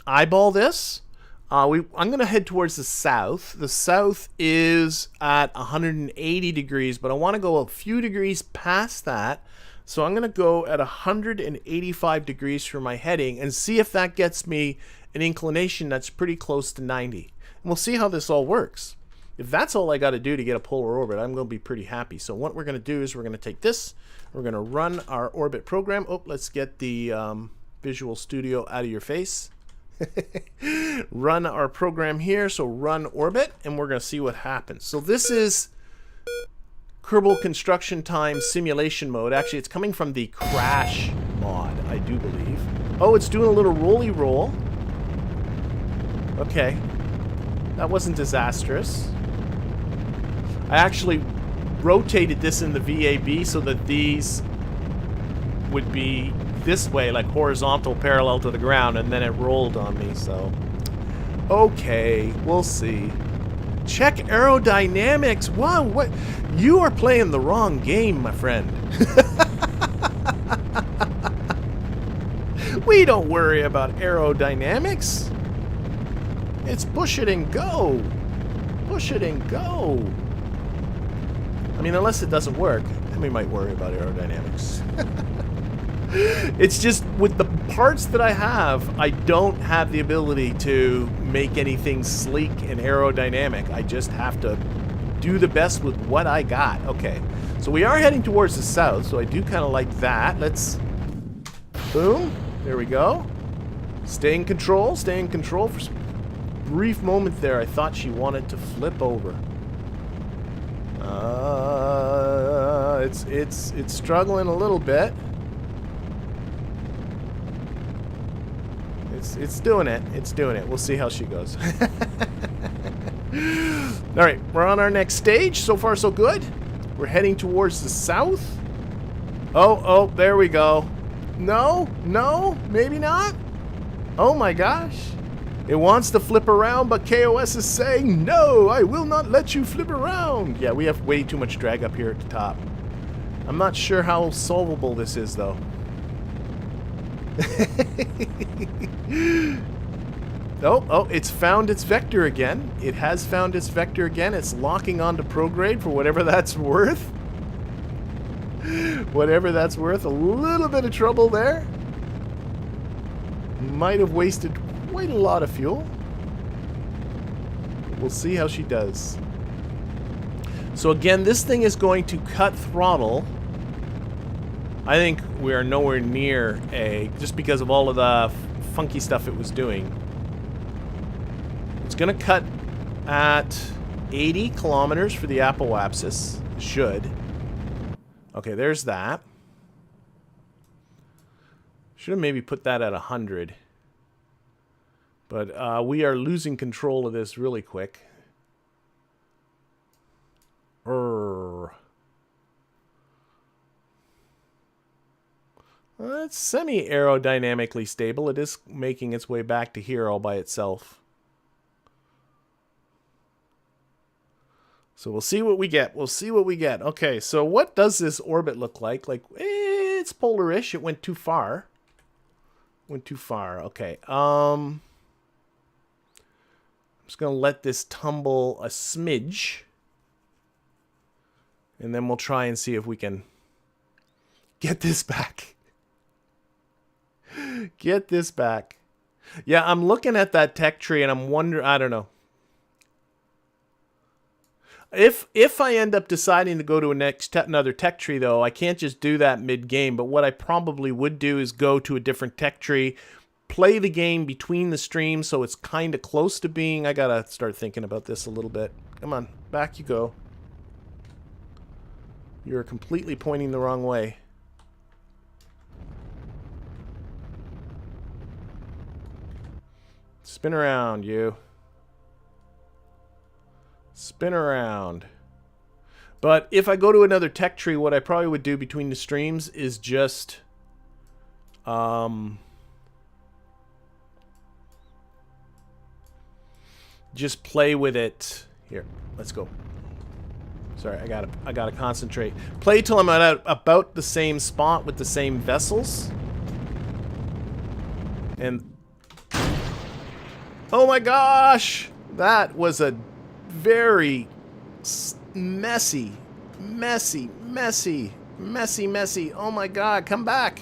eyeball this. I'm going to head towards the south. The south is at 180 degrees, but I want to go a few degrees past that. So I'm going to go at 185 degrees for my heading and see if that gets me an inclination that's pretty close to 90. And we'll see how this all works. If that's all I got to do to get a polar orbit, I'm going to be pretty happy. So what we're going to do is we're going to take this, we're going to run our orbit program. Oh, let's get the Visual Studio out of your face. Run our program here. So run orbit, and we're going to see what happens. So this is Kerbal Construction Time Simulation Mode. Actually, it's coming from the KRASH mod, I do believe. Oh, it's doing a little rolly roll. Okay, that wasn't disastrous. I actually rotated this in the VAB so that these would be this way, like horizontal, parallel to the ground, and then it rolled on me, so. Okay, we'll see. Check aerodynamics. Wow, what? You are playing the wrong game, my friend. We don't worry about aerodynamics. It's push it and go. Push it and go. I mean, unless it doesn't work, then we might worry about aerodynamics. It's just with the parts that I have, I don't have the ability to make anything sleek and aerodynamic. I just have to do the best with what I got. Okay, so we are heading towards the south, so I do kind of like that. Let's... Boom. There we go. Stay in control. Stay in control. For some brief moment there, I thought she wanted to flip over. It's struggling a little bit. It's doing it. It's doing it. We'll see how she goes. All right, we're on our next stage. So far, so good. We're heading towards the south. Oh, there we go. No, maybe not. Oh my gosh. It wants to flip around, but KOS is saying, no, I will not let you flip around. Yeah, we have way too much drag up here at the top. I'm not sure how solvable this is, though. Oh, it's found its vector again. It has found its vector again. It's locking onto prograde for whatever that's worth. Whatever that's worth. A little bit of trouble there. Might have wasted quite a lot of fuel. We'll see how she does. So again, this thing is going to cut throttle. I think we are nowhere near just because of all of the funky stuff it was doing. It's going to cut at 80 kilometers for the apoapsis. Should. Okay, there's that. Should have maybe put that at 100. But we are losing control of this really quick. It's semi-aerodynamically stable. It is making its way back to here all by itself. So we'll see what we get. We'll see what we get. Okay, so what does this orbit look like? Like, it's polar-ish. It went too far. Went too far. Okay. I'm just going to let this tumble a smidge. And then we'll try and see if we can get this back. Get this back. Yeah, I'm looking at that tech tree and I'm wondering, I don't know. If I end up deciding to go to another tech tree, though, I can't just do that mid-game. But what I probably would do is go to a different tech tree, play the game between the streams, so it's kind of close to being... I gotta start thinking about this a little bit. Come on, back you go. You're completely pointing the wrong way. Spin around, you. Spin around. But if I go to another tech tree, what I probably would do between the streams is just... just play with it. Here, let's go. Sorry, I gotta concentrate. Play till I'm at about the same spot with the same vessels. And... oh my gosh! That was a very messy. Oh my god, come back!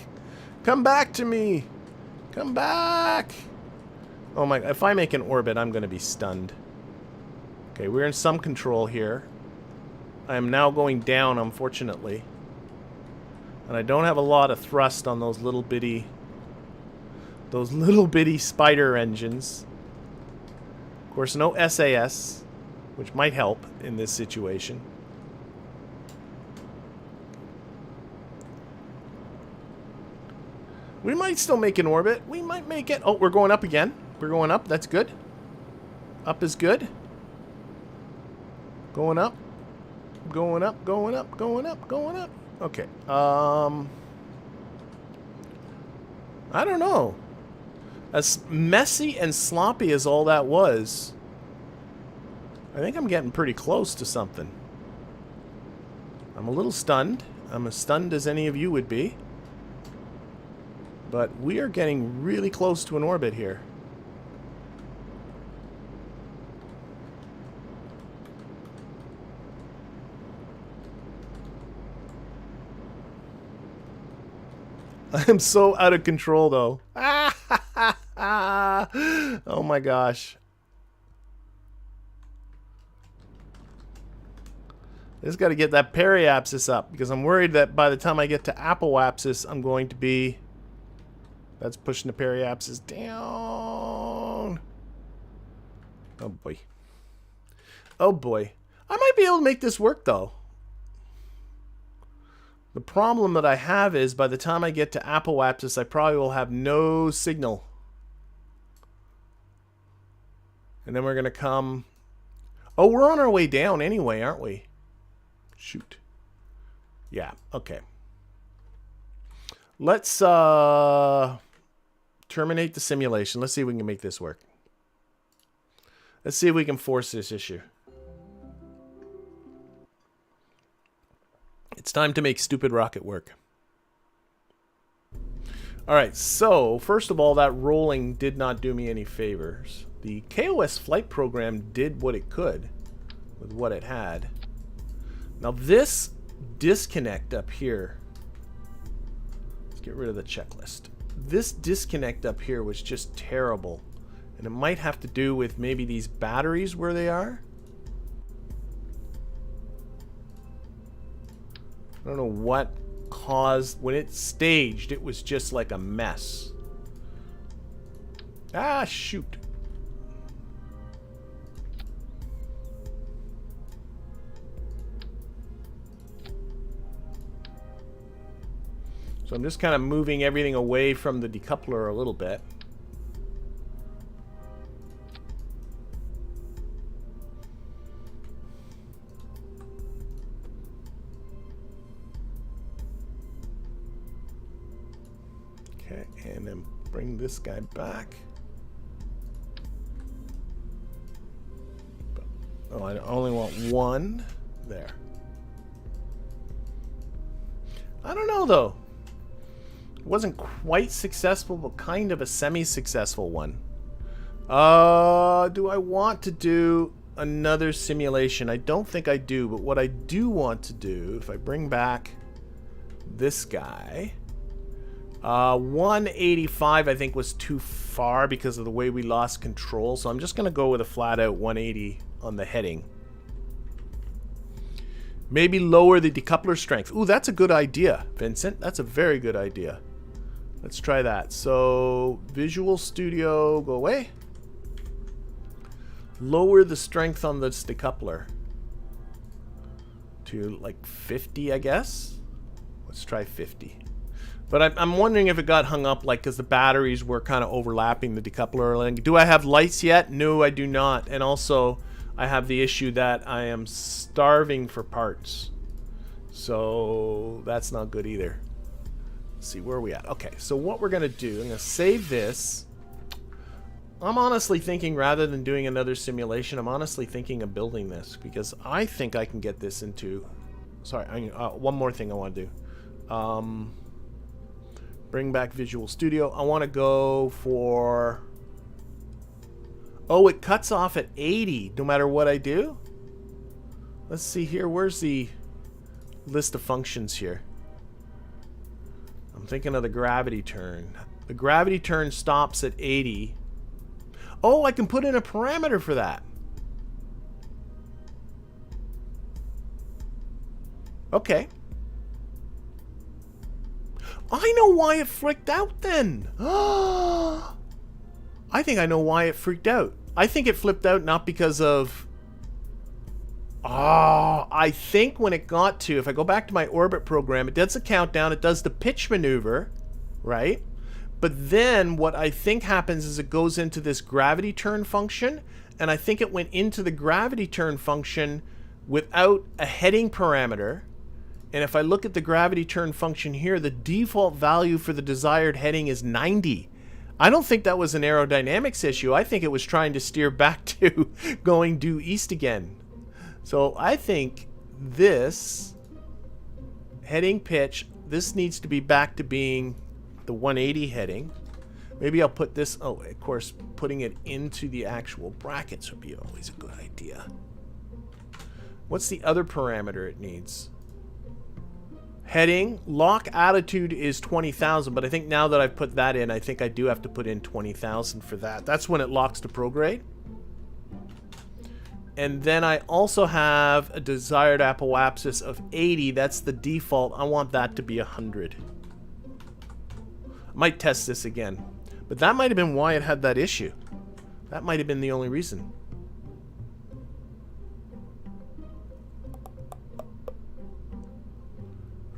Come back to me! Come back! Oh my, if I make an orbit, I'm gonna be stunned. Okay, we're in some control here. I am now going down, unfortunately. And I don't have a lot of thrust on those little bitty spider engines. Of course, no SAS, which might help in this situation. We might still make an orbit. We might make it. Oh, we're going up again. We're going up. That's good. Up is good. Going up. Going up, going up, going up, going up. Okay. I don't know. As messy and sloppy as all that was, I think I'm getting pretty close to something. I'm a little stunned. I'm as stunned as any of you would be. But we are getting really close to an orbit here. I'm so out of control, though. Oh my gosh. I just got to get that periapsis up, because I'm worried that by the time I get to apoapsis, I'm going to be... that's pushing the periapsis down. Oh boy. Oh boy. I might be able to make this work, though. The problem that I have is by the time I get to apoapsis, I probably will have no signal. And then we're going to come... oh, we're on our way down anyway, aren't we? Shoot. Yeah, okay. Let's terminate the simulation. Let's see if we can make this work. Let's see if we can force this issue. It's time to make stupid rocket work. Alright, so first of all, that rolling did not do me any favors. The KOS flight program did what it could with what it had. Now this disconnect up here, let's get rid of the checklist. This disconnect up here was just terrible. And it might have to do with maybe these batteries where they are. I don't know what caused... when it staged, it was just like a mess. Ah, shoot. So I'm just kind of moving everything away from the decoupler a little bit. Okay, and then bring this guy back. Oh, I only want one. There. I don't know, though. It wasn't quite successful, but kind of a semi-successful one. Do I want to do another simulation? I don't think I do, but what I do want to do, if I bring back this guy... 185 I think was too far because of the way we lost control, so I'm just going to go with a flat-out 180 on the heading. Maybe lower the decoupler strength. Ooh, that's a good idea, Vincent. That's a very good idea. Let's try that. So, Visual Studio, go away. Lower the strength on this decoupler to like 50, I guess. Let's try 50. But I'm wondering if it got hung up, like, because the batteries were kind of overlapping the decoupler. Do I have lights yet? No, I do not. And also, I have the issue that I am starving for parts. So, that's not good either. Let's see, where are we at? Okay, so what we're going to do, I'm going to save this. I'm honestly thinking, rather than doing another simulation, I'm honestly thinking of building this. Because I think I can get this into... Sorry, one more thing I want to do. Bring back Visual Studio. I want to go for... Oh, it cuts off at 80 no matter what I do? Let's see here. Where's the list of functions here? I'm thinking of the gravity turn. The gravity turn stops at 80. Oh, I can put in a parameter for that. Okay. I know why it freaked out then. I think I know why it freaked out. I think it flipped out not because of... I think when it got to... If I go back to my orbit program, it does the countdown, it does the pitch maneuver, right? But then what I think happens is it goes into this gravity turn function, and I think it went into the gravity turn function without a heading parameter. And if I look at the gravity turn function here, the default value for the desired heading is 90. I don't think that was an aerodynamics issue. I think it was trying to steer back to going due east again. So I think this heading pitch, this needs to be back to being the 180 heading. Maybe I'll put this, oh, of course, putting it into the actual brackets would be always a good idea. What's the other parameter it needs? Heading, lock attitude is 20,000, but I think now that I've put that in, I think I do have to put in 20,000 for that. That's when it locks to prograde. And then I also have a desired apoapsis of 80. That's the default. I want that to be 100. I might test this again. But that might have been why it had that issue. That might have been the only reason.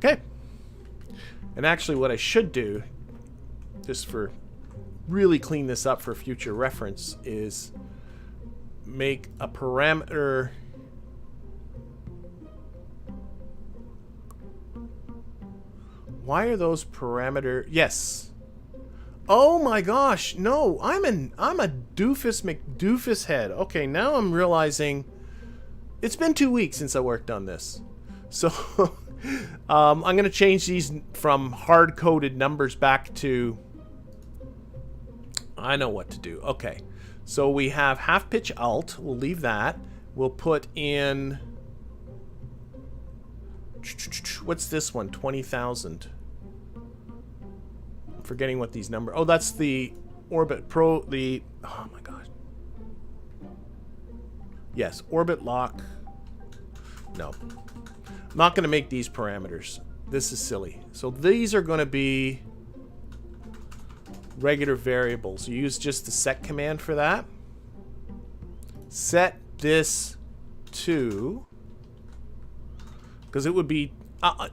Okay. And actually what I should do, just for really clean this up for future reference, is make a parameter. Why are those parameter? Yes. Oh my gosh, no, I'm a doofus McDoofus head. Okay, now I'm realizing it's been 2 weeks since I worked on this. So I'm going to change these from hard-coded numbers back to... I know what to do. Okay. So we have half-pitch alt. We'll leave that. We'll put in... What's this one? 20,000. I'm forgetting what these numbers... Oh, that's the Orbit Pro... The... Oh my god. Yes, Orbit Lock. No. I'm not going to make these parameters. This is silly. So these are going to be regular variables. You use just the set command for that. Set this to... Because it would be...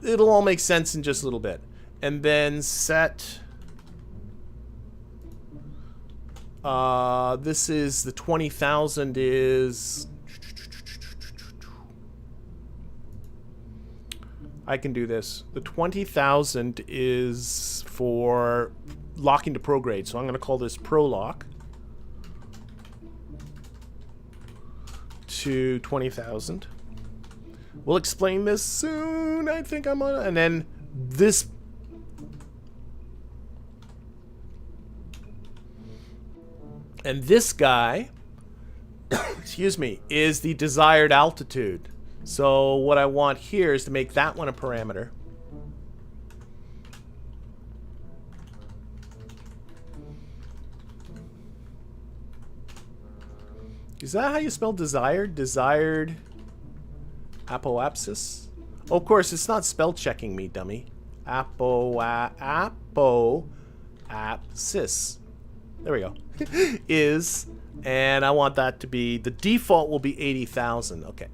it'll all make sense in just a little bit. And then set... this is the 20,000 is... I can do this. The 20,000 is for locking to prograde. So I'm going to call this ProLock to 20,000. We'll explain this soon. I think I'm on. And then this. And this guy, excuse me, is the desired altitude. So what I want here is to make that one a parameter. Is that how you spell desired? Desired apoapsis? Oh, of course, it's not spell checking me, dummy. AtmosphereAutopilot. There we go. Is, and I want that to be, the default will be 80,000. Okay.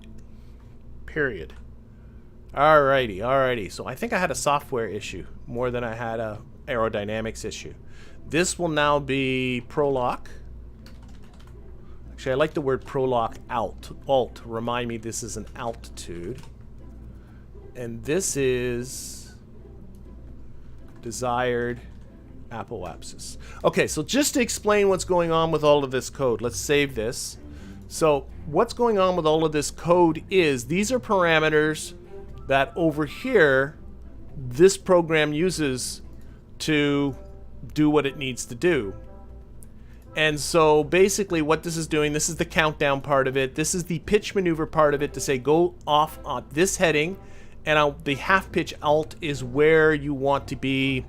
Period. Alrighty, alrighty. So I think I had a software issue more than I had a aerodynamics issue. This will now be Prolock. Actually, I like the word Prolock alt. Remind me this is an altitude. And this is desired apoapsis. Okay, so just to explain what's going on with all of this code, let's save this. So what's going on with all of this code is these are parameters that over here this program uses to do what it needs to do. And so basically what this is doing, this is the countdown part of it. This is the pitch maneuver part of it to say go off on this heading. And the half pitch alt is where you want to be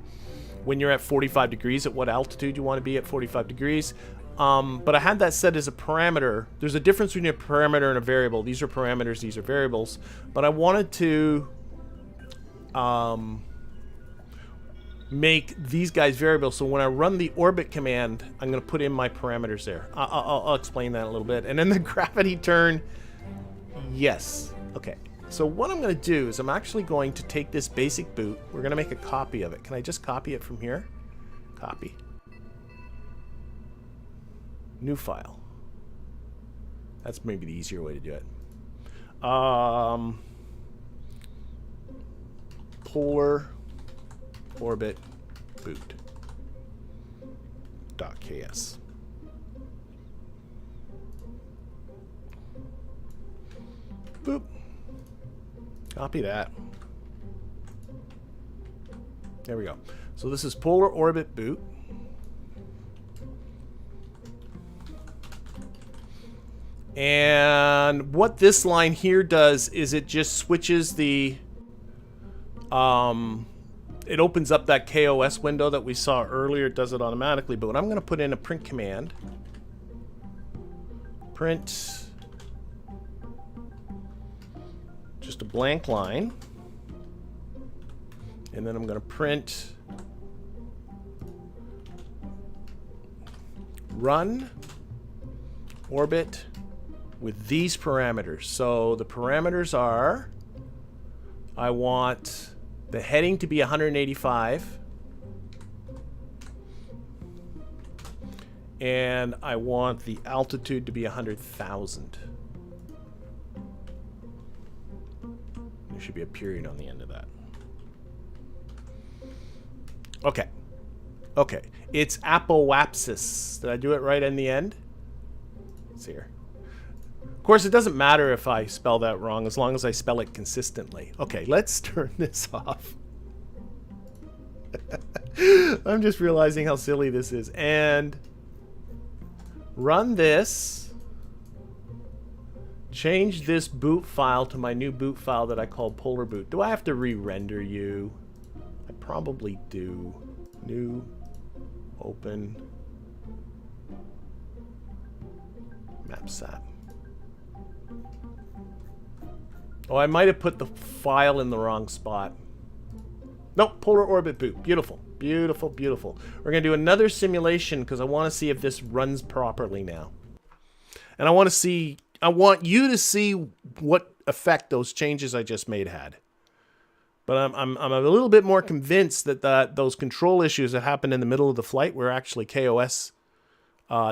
when you're at 45 degrees, at what altitude you want to be at 45 degrees. But I had that set as a parameter. There's a difference between a parameter and a variable. These are parameters, these are variables. But I wanted to make these guys variables. So when I run the orbit command, I'm going to put in my parameters there. I'll explain that a little bit. And then the gravity turn, yes. Okay. So what I'm going to do is I'm actually going to take this basic boot. We're going to make a copy of it. Can I just copy it from here? Copy. New file. That's maybe the easier way to do it. Polar orbit boot .ks. Boop. Copy that. There we go. So this is polar orbit boot. And what this line here does is it just switches the it opens up that KOS window that we saw earlier. It does it automatically, but I'm going to put in a print command. Print just a blank line. And then I'm going to print run orbit with these parameters. So the parameters are, I want the heading to be 185 and I want the altitude to be 100,000. There should be a period on the end of that. Okay. Okay. It's apoapsis. Did I do it right in the end? It's here. Of course, it doesn't matter if I spell that wrong as long as I spell it consistently. Okay, let's turn this off. I'm just realizing how silly this is. And run this. Change this boot file to my new boot file that I call Polar Boot. Do I have to re-render you? I probably do. New, open, MapSat. Oh, I might have put the file in the wrong spot. Nope, polar orbit boot. Beautiful, beautiful, beautiful. We're going to do another simulation because I want to see if this runs properly now. And I want you to see what effect those changes I just made had. But I'm a little bit more convinced that those control issues that happened in the middle of the flight were actually KOS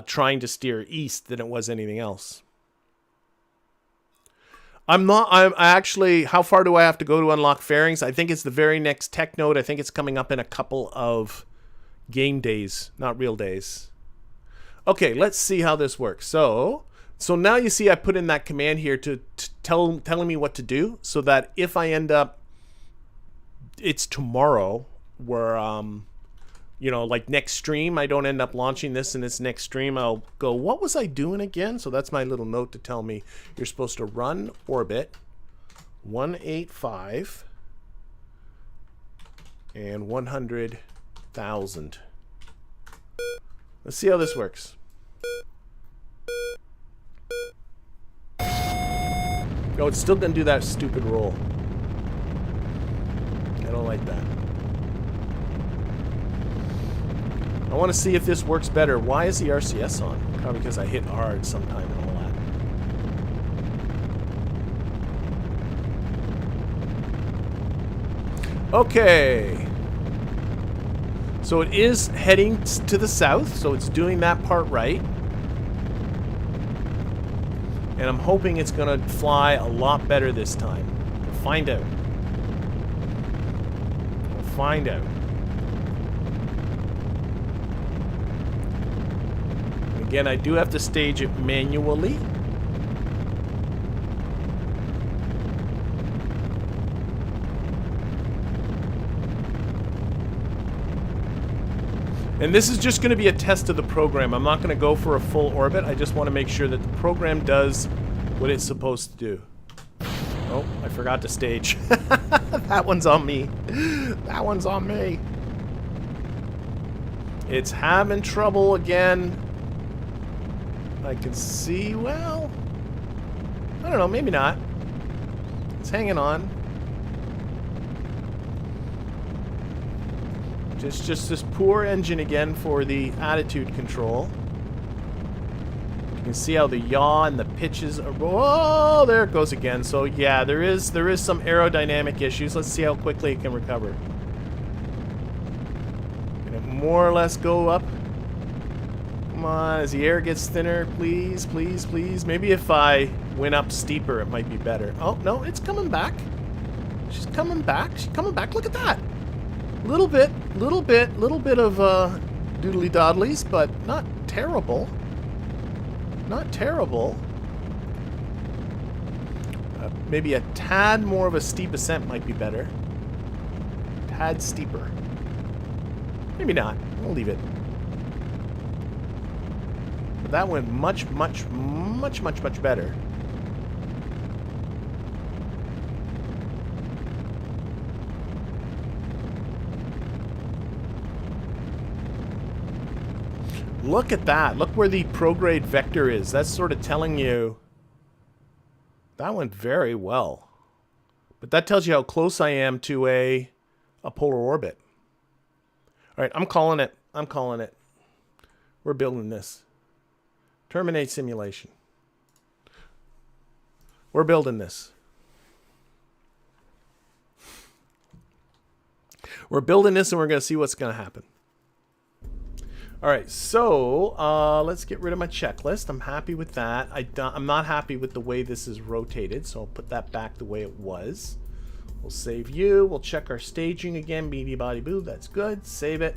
trying to steer east than it was anything else. I'm actually, how far do I have to go to unlock fairings? I think it's the very next tech node. I think it's coming up in a couple of game days, not real days. Okay, let's see how this works. So now you see I put in that command here to telling me what to do so that if I end up, it's tomorrow where, you know, like next stream, I don't end up launching this in its next stream. I'll go, what was I doing again? So that's my little note to tell me you're supposed to run orbit 185 and 100,000. Let's see how this works. Oh, it's still going to do that stupid roll. don't like that. I want to see if this works better. Why is the RCS on? Probably because I hit hard sometime and all that. Okay. So it is heading to the south, so it's doing that part right. And I'm hoping it's going to fly a lot better this time. We'll find out. We'll find out. Again, I do have to stage it manually. And this is just going to be a test of the program. I'm not going to go for a full orbit. I just want to make sure that the program does what it's supposed to do. Oh, I forgot to stage. That one's on me. That one's on me. It's having trouble again. I can see, well, I don't know, maybe not. It's hanging on. Just this poor engine again for the attitude control. You can see how the yaw and the pitches are. Oh, there it goes again. So yeah, there is some aerodynamic issues. Let's see how quickly it can recover. Can it more or less go up? Come on, as the air gets thinner, please, please, please. Maybe if I went up steeper, it might be better. Oh no, it's coming back. She's coming back. She's coming back. Look at that. Little bit of doodly doddlies, but not terrible. Not terrible. Maybe a tad more of a steep ascent might be better. Tad steeper. Maybe not. We'll leave it. But that went much better. Look at that. Look where the prograde vector is. That's sort of telling you that went very well. But that tells you how close I am to a polar orbit. All right, I'm calling it. I'm calling it. We're building this. Terminate simulation. We're building this. We're building this and we're going to see what's going to happen. All right, so let's get rid of my checklist. I'm happy with that. I'm not happy with the way this is rotated, so I'll put that back the way it was. We'll save you. We'll check our staging again. Beady body boo. That's good. Save it.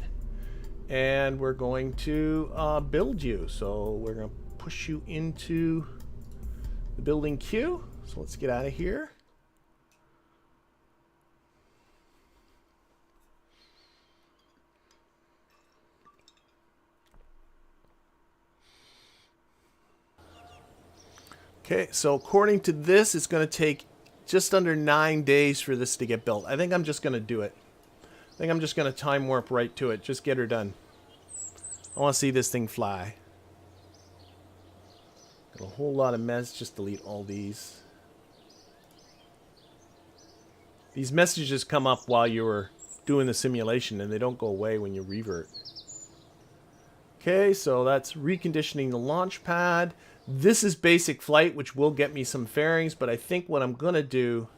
And we're going to build you. So we're going to push you into the building queue. So let's get out of here. Okay, so according to this, it's going to take just under 9 days for this to get built. I think I'm just going to do it. I think I'm just going to time warp right to it. Just get her done. I want to see this thing fly. Got a whole lot of mess. Just delete all these. These messages come up while you're doing the simulation, and they don't go away when you revert. Okay, so that's reconditioning the launch pad. This is basic flight, which will get me some fairings, but I think what I'm going to do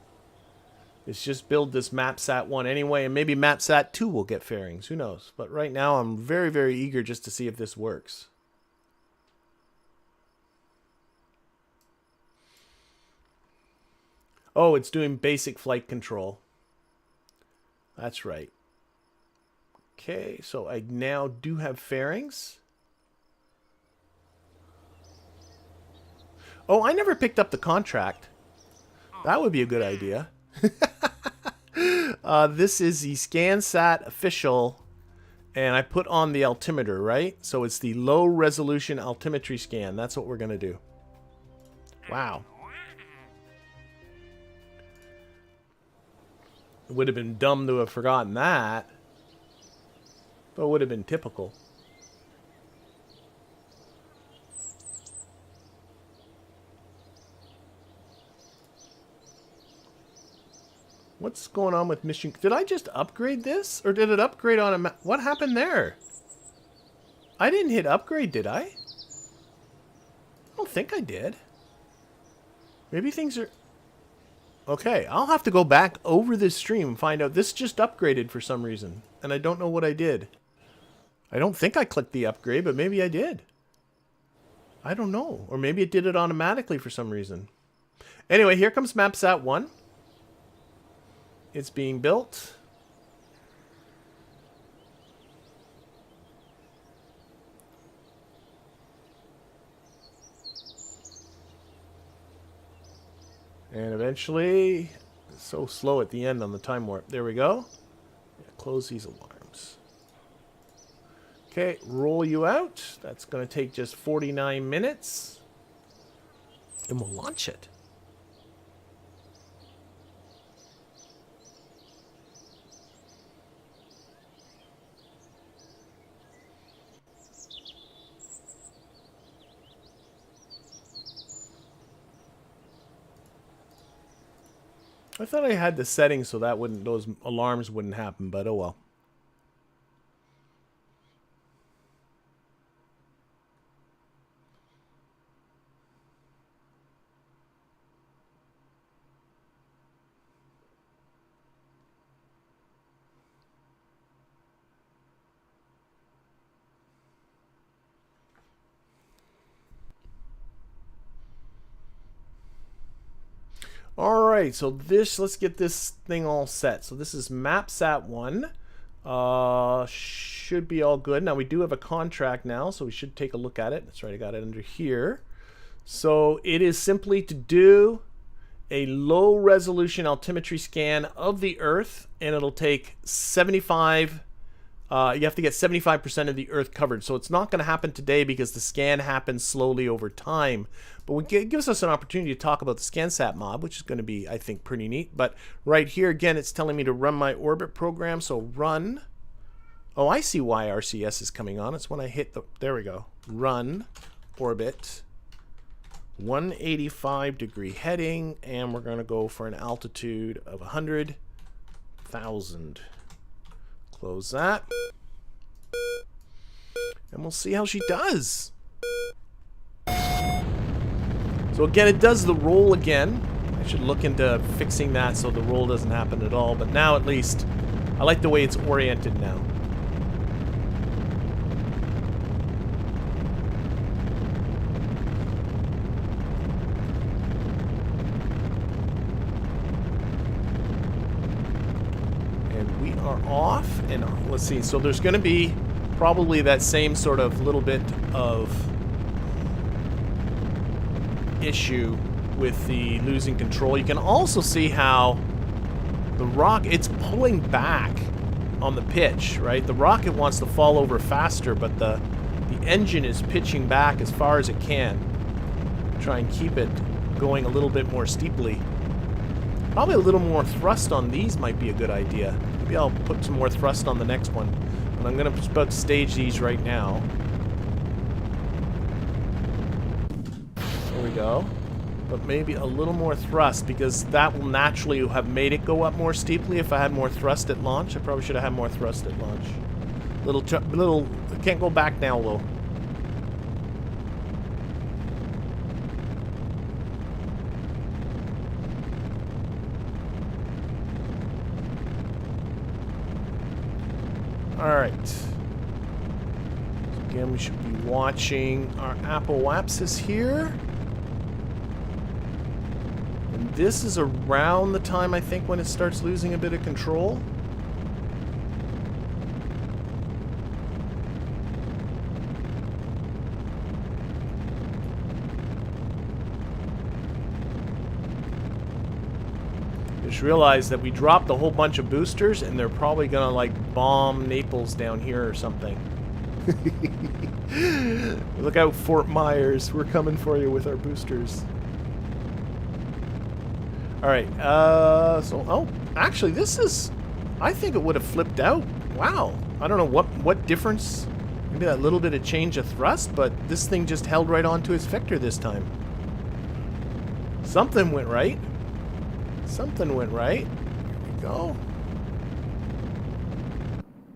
is just build this MapSat 1 anyway, and maybe MapSat 2 will get fairings. Who knows? But right now, I'm very, very eager just to see if this works. Oh, it's doing basic flight control. That's right. Okay, so I now do have fairings. Oh, I never picked up the contract. That would be a good idea. This is the SCANsat official, and I put on the altimeter, right? So it's the low resolution altimetry scan. That's what we're going to do. Wow. It would have been dumb to have forgotten that, but it would have been typical. What's going on with mission? Did I just upgrade this? Or did it upgrade on a what happened there? I didn't hit upgrade, did I? I don't think I did. Maybe things are... Okay, I'll have to go back over this stream and find out. This just upgraded for some reason. And I don't know what I did. I don't think I clicked the upgrade, but maybe I did. I don't know. Or maybe it did it automatically for some reason. Anyway, here comes MapSat 1. It's being built. And eventually, it's so slow at the end on the time warp. There we go. Yeah, close these alarms. Okay, roll you out. That's going to take just 49 minutes. And we'll launch it. I thought I had the settings so that wouldn't, those alarms wouldn't happen, but oh well. Alright, so this, let's get this thing all set. So this is MapSat 1. Should be all good. Now we do have a contract now, so we should take a look at it. That's right, I got it under here. So it is simply to do a low resolution altimetry scan of the Earth, and it'll take 75, you have to get 75% of the Earth covered. So it's not going to happen today because the scan happens slowly over time. But it gives us an opportunity to talk about the SCANsat mob, which is going to be, I think, pretty neat. But right here, again, it's telling me to run my orbit program. So run. Oh, I see why RCS is coming on. It's when I hit the... There we go. Run orbit. 185 degree heading. And we're going to go for an altitude of 100,000. Close that. And we'll see how she does. So again, it does the roll again. I should look into fixing that so the roll doesn't happen at all. But now at least, I like the way it's oriented now. And we are off. And let's see, so there's going to be probably that same sort of little bit of issue with the losing control. You can also see how the rocket, it's pulling back on the pitch, right? The rocket wants to fall over faster, but the engine is pitching back as far as it can. Try and keep it going a little bit more steeply. Probably a little more thrust on these might be a good idea. Maybe I'll put some more thrust on the next one. And I'm going to about to stage these right now. There we go. But maybe a little more thrust, because that will naturally have made it go up more steeply if I had more thrust at launch. I probably should have had more thrust at launch. Little, I can't go back now though. Alright. So again, we should be watching our apoapsis here. And this is around the time, I think, when it starts losing a bit of control. Just realized that we dropped a whole bunch of boosters, and they're probably gonna like bomb Naples down here or something. Look out, Fort Myers, we're coming for you with our boosters. Alright, oh, actually this is, I think it would have flipped out. Wow, I don't know what difference, maybe that little bit of change of thrust, but this thing just held right onto its vector this time. Something went right. Something went right. Here we go.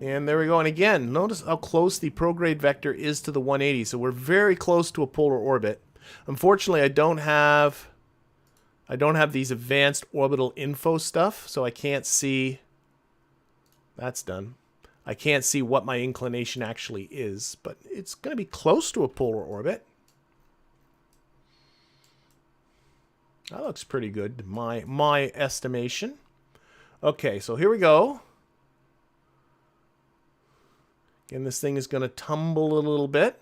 And there we go. And again, notice how close the prograde vector is to the 180. So we're very close to a polar orbit. Unfortunately, I don't have these advanced orbital info stuff, so I can't see. That's done. I can't see what my inclination actually is, but it's going to be close to a polar orbit. That looks pretty good, my estimation. Okay, so here we go. Again, this thing is going to tumble a little bit.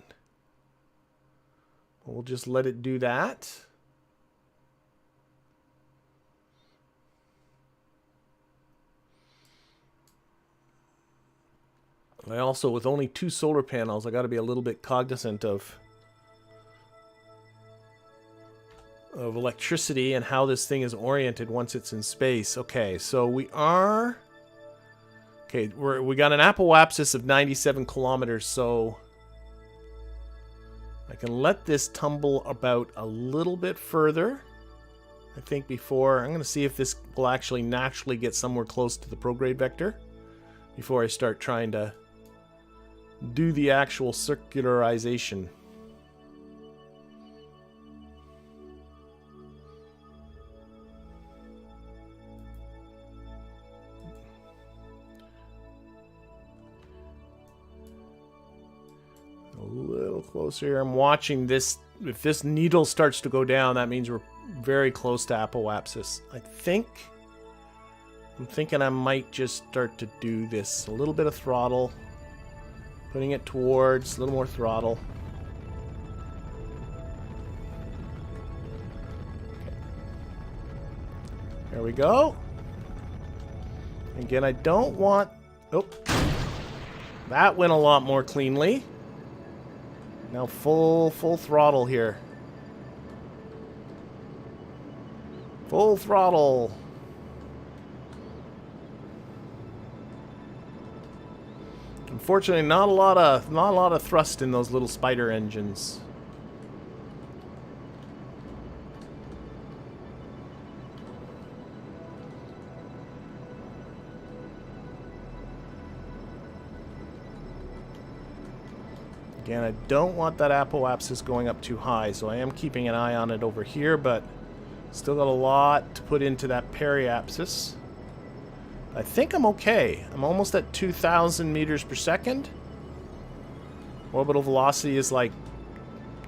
We'll just let it do that. I also, with only 2 solar panels, I got to be a little bit cognizant of electricity and how this thing is oriented once it's in space. Okay, so we are... Okay, we got an apoapsis of 97 kilometers, so I can let this tumble about a little bit further. I think before... I'm going to see if this will actually naturally get somewhere close to the prograde vector before I start trying to do the actual circularization. A little closer here. I'm watching this. If this needle starts to go down, that means we're very close to apoapsis. I'm thinking I might just start to do this. A little bit of throttle. Putting it towards, a little more throttle. Okay. There we go. Again, I don't want... Oh. That went a lot more cleanly. Now full throttle here. Full throttle. Unfortunately, not a lot of thrust in those little spider engines. Again, I don't want that apoapsis going up too high, so I am keeping an eye on it over here, but still got a lot to put into that periapsis. I think I'm okay. I'm almost at 2,000 meters per second. Orbital velocity is like,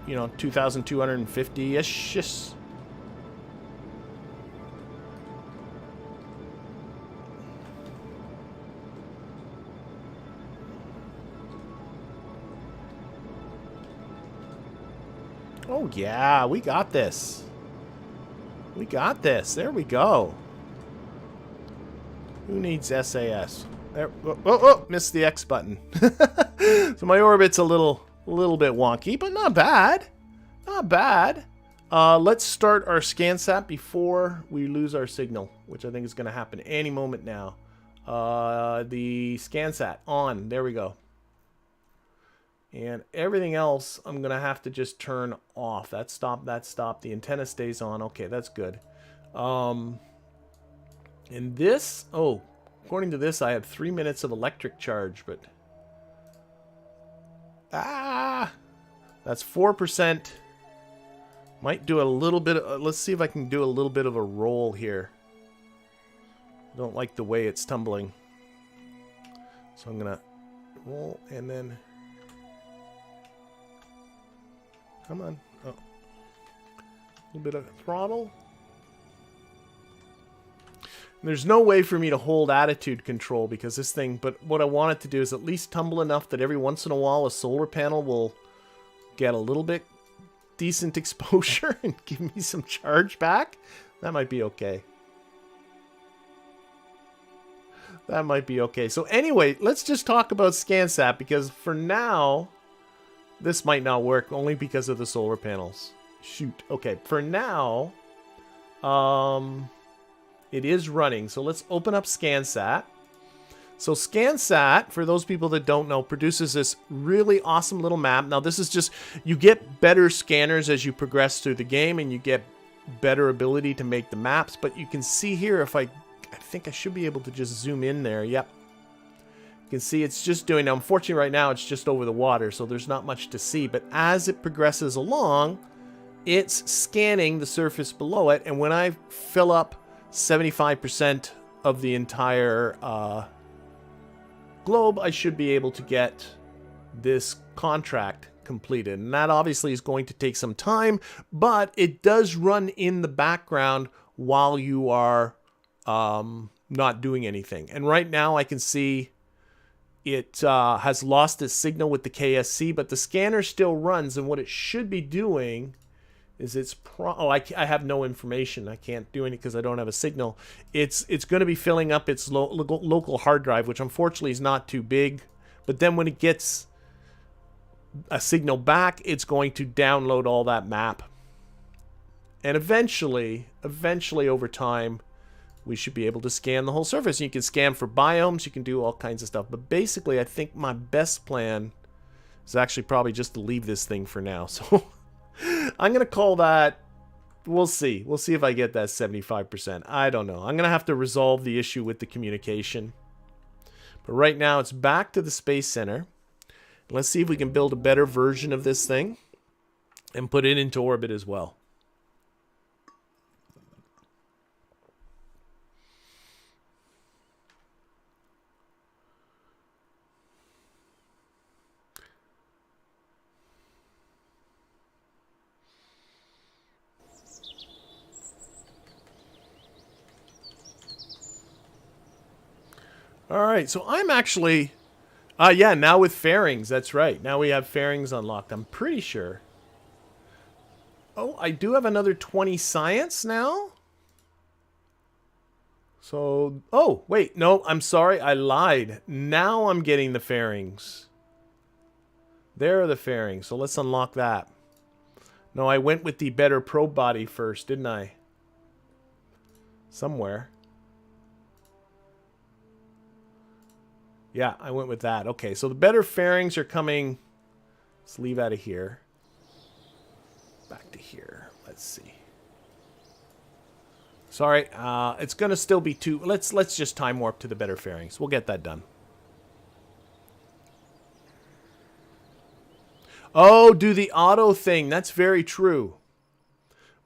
2,250-ish. Oh yeah, we got this. We got this. There we go. Who needs SAS? There, missed the X button. So my orbit's a little bit wonky, but not bad. Not bad. Let's start our SCANsat before we lose our signal, which I think is going to happen any moment now. The SCANsat on. There we go. And everything else, I'm going to have to just turn off. That stop, that stop. The antenna stays on. Okay, that's good. And this, according to this, I have 3 minutes of electric charge, but... that's 4%. Might do a little bit of, let's see if I can do a little bit of a roll here. I don't like the way it's tumbling. So I'm going to roll and then... Come on. Oh. A little bit of throttle. There's no way for me to hold attitude control because this thing, but what I want it to do is at least tumble enough that every once in a while a solar panel will get a little bit decent exposure and give me some charge back. That might be okay. That might be okay. So anyway, let's just talk about SCANsat because for now, this might not work only because of the solar panels. Shoot. Okay, for now, it is running. So let's open up SCANsat. So SCANsat, for those people that don't know, produces this really awesome little map. Now this is just, you get better scanners as you progress through the game and you get better ability to make the maps. But you can see here, if I I think I should be able to just zoom in there. Yep. You can see it's just doing, unfortunately right now it's just over the water, so there's not much to see. But as it progresses along, it's scanning the surface below it. And when I fill up 75% of the entire globe, I should be able to get this contract completed. And that obviously is going to take some time, but it does run in the background while you are not doing anything. And right now I can see it has lost its signal with the KSC, but the scanner still runs. And what it should be doing is I have no information. I can't do anything because I don't have a signal. It's going to be filling up its local hard drive, which unfortunately is not too big. But then when it gets a signal back, it's going to download all that map. And eventually over time, we should be able to scan the whole surface. You can scan for biomes, you can do all kinds of stuff. But basically, I think my best plan is actually probably just to leave this thing for now. So I'm going to call that, we'll see. We'll see if I get that 75%. I don't know. I'm going to have to resolve the issue with the communication. But right now, it's back to the Space Center. Let's see if we can build a better version of this thing and put it into orbit as well. All right, so I'm actually, yeah, now with fairings, that's right. Now we have fairings unlocked, I'm pretty sure. Oh, I do have another 20 science now? So, oh, wait, no, I'm sorry, I lied. Now I'm getting the fairings. There are the fairings, so let's unlock that. No, I went with the better probe body first, didn't I? Somewhere. Yeah, I went with that. Okay, so the better fairings are coming. Let's leave out of here. Back to here. Let's see. Sorry, it's going to still be two. Let's just time warp to the better fairings. We'll get that done. Oh, do the auto thing. That's very true.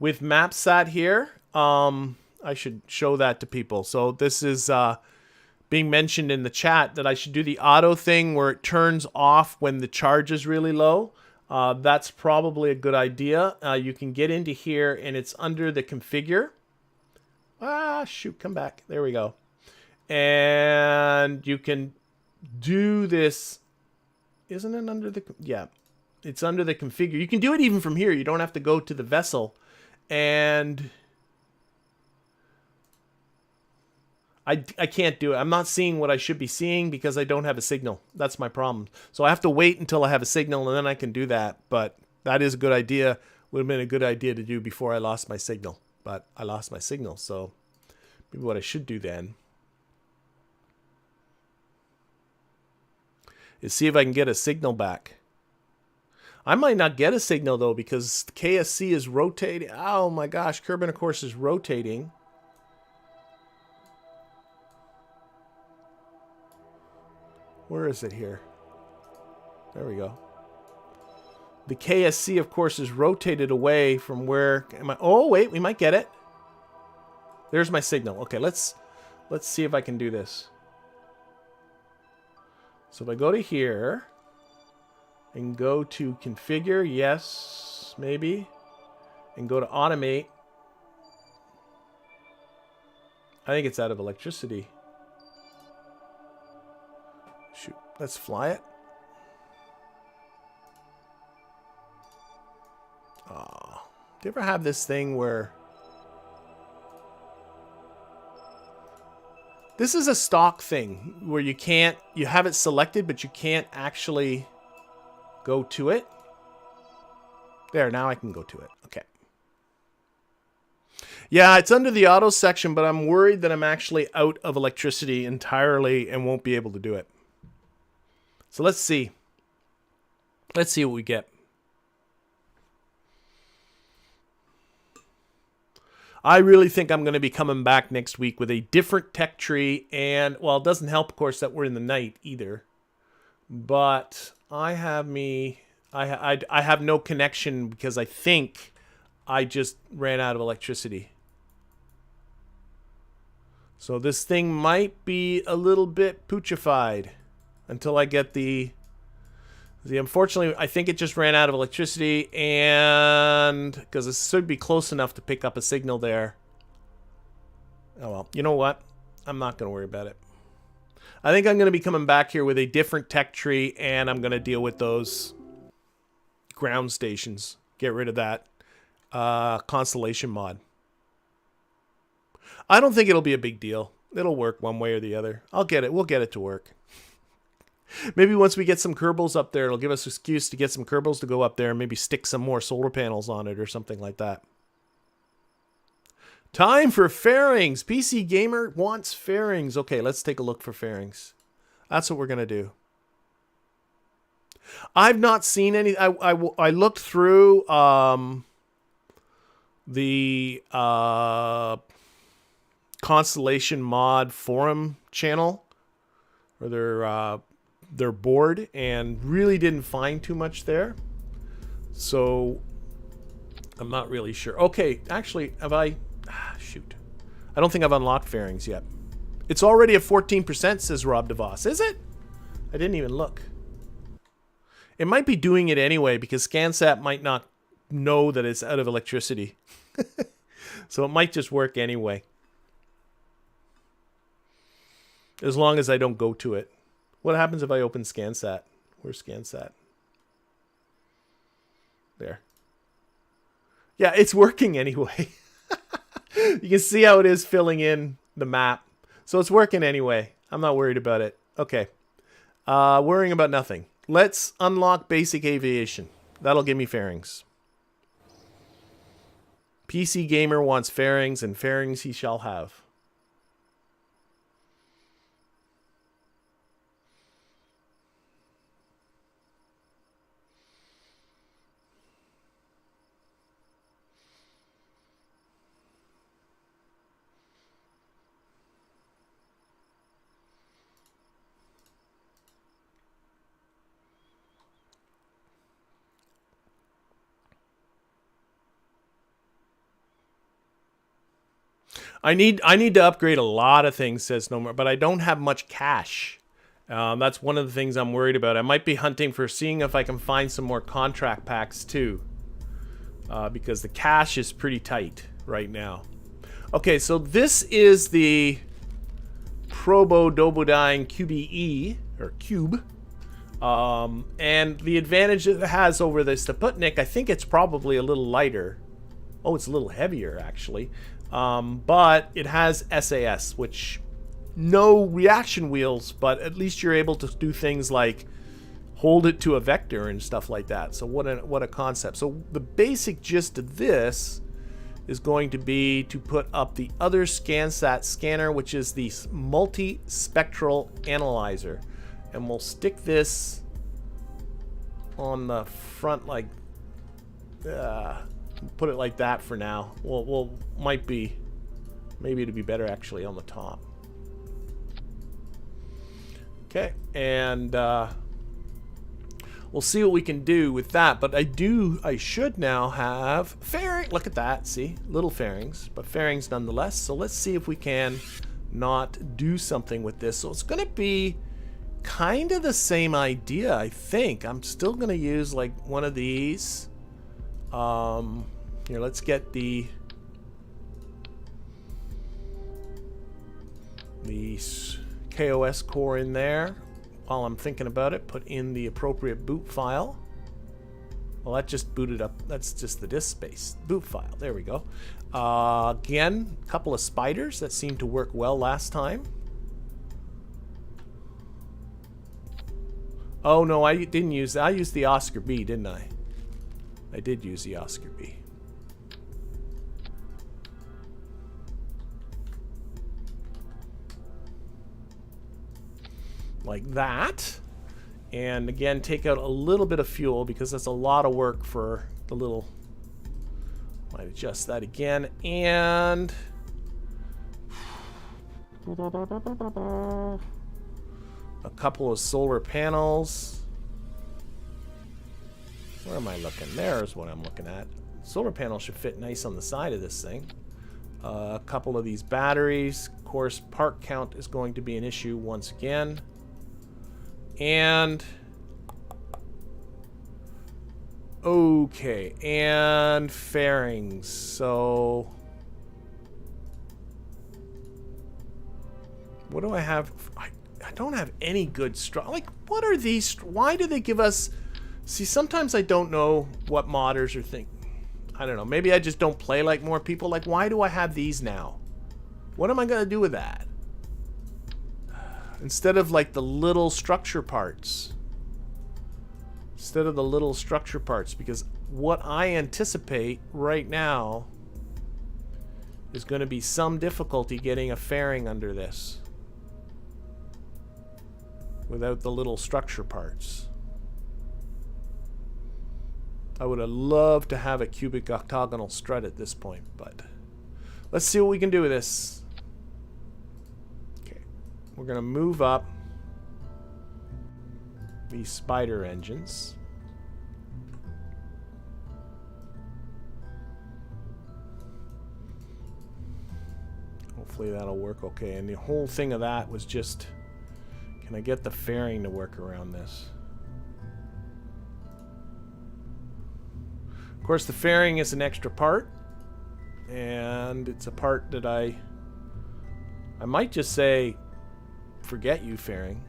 With MapSat here, I should show that to people. So this is being mentioned in the chat that I should do the auto thing where it turns off when the charge is really low. That's probably a good idea. You can get into here and it's under the configure. Ah, shoot, come back. There we go. And you can do this. Isn't it under the... Yeah, it's under the configure. You can do it even from here. You don't have to go to the vessel. And... I can't do it. I'm not seeing what I should be seeing because I don't have a signal. That's my problem. So I have to wait until I have a signal and then I can do that. But that is a good idea. Would have been a good idea to do before I lost my signal. But I lost my signal. So maybe what I should do then is see if I can get a signal back. I might not get a signal though because KSC is rotating. Oh my gosh, Kopernicus is rotating. Where is it here? There we go. The KSC, of course, is rotated away from where... Oh, wait, we might get it. There's my signal. Okay, let's see if I can do this. So if I go to here and go to configure, yes, maybe, and go to automate. I think it's out of electricity. Shoot, let's fly it. Oh, do you ever have this thing where... This is a stock thing where you can't... You have it selected, but you can't actually go to it. There, now I can go to it. Okay. Yeah, it's under the auto section, but I'm worried that I'm actually out of electricity entirely and won't be able to do it. So let's see. Let's see what we get. I really think I'm going to be coming back next week with a different tech tree. And, well, it doesn't help, of course, that we're in the night either. But I have I have no connection because I think I just ran out of electricity. So this thing might be a little bit poochified until I get the unfortunately, I think it just ran out of electricity, and because it should be close enough to pick up a signal there. Oh well, you know what? I'm not going to worry about it. I think I'm going to be coming back here with a different tech tree, and I'm going to deal with those ground stations. Get rid of that constellation mod. I don't think it'll be a big deal. It'll work one way or the other. I'll get it. We'll get it to work. Maybe once we get some Kerbals up there, it'll give us an excuse to get some Kerbals to go up there and maybe stick some more solar panels on it or something like that. Time for fairings. PC Gamer wants fairings. Okay, let's take a look for fairings. That's what we're going to do. I've not seen any. I looked through the Constellation Mod forum channel, or their board, and really didn't find too much there. So I'm not really sure. Okay, actually, have I... shoot. I don't think I've unlocked fairings yet. It's already at 14%, says Rob DeVos. Is it? I didn't even look. It might be doing it anyway because SCANsat might not know that it's out of electricity. So it might just work anyway. As long as I don't go to it. What happens if I open SCANsat? Where's SCANsat? There. Yeah, it's working anyway. You can see how it is filling in the map. So it's working anyway. I'm not worried about it. Okay. Worrying about nothing. Let's unlock basic aviation. That'll give me fairings. PC Gamer wants fairings, and fairings he shall have. I need to upgrade a lot of things, says No More, but I don't have much cash. That's one of the things I'm worried about. I might be hunting for seeing if I can find some more contract packs too, because the cash is pretty tight right now. Okay, so this is the Probodobodyne QBE, or Cube. And the advantage it has over the Stayputnik, I think it's probably a little lighter. Oh, it's a little heavier, actually. But it has SAS, which no reaction wheels, but at least you're able to do things like hold it to a vector and stuff like that. So what a concept. So the basic gist of this is going to be to put up the other SCANsat scanner, which is the multi-spectral analyzer. And we'll stick this on the front like... put it like that for now. Well, might be, maybe it'd be better actually on the top. Okay, and we'll see what we can do with that. But I should now have fairing. Look at that, see, little fairings, but fairings nonetheless. So let's see if we can not do something with this. So it's going to be kind of the same idea, I think. I'm still going to use like one of these. Here, let's get the KOS core in there. While I'm thinking about it, put in the appropriate boot file. Well, that just booted up. That's just the disk space. Boot file. There we go. Again, a couple of spiders that seemed to work well last time. Oh, no, I didn't use that. I used the Oscar B, didn't I? I did use the Oscar B. Like that. And again, take out a little bit of fuel because that's a lot of work for the little Might adjust that again, and a couple of solar panels. Where am I looking? There's what I'm looking at. Solar panels should fit nice on the side of this thing. A couple of these batteries. Of course, part count is going to be an issue once again. And okay, and fairings. So what do I have? I don't have any good like, what are these? Why do they give us? See, sometimes I don't know what modders are thinking. I don't know. Maybe I just don't play like more people. Like, why do I have these now? What am I going to do with that? Instead of like the little structure parts. Instead of the little structure parts. Because what I anticipate right now is going to be some difficulty getting a fairing under this. Without the little structure parts. I would have loved to have a cubic octagonal strut at this point, but let's see what we can do with this. Okay, we're going to move up these spider engines. Hopefully that'll work okay. And the whole thing of that was just, can I get the fairing to work around this? Of course, the fairing is an extra part, and it's a part that I might just say, forget you, fairing.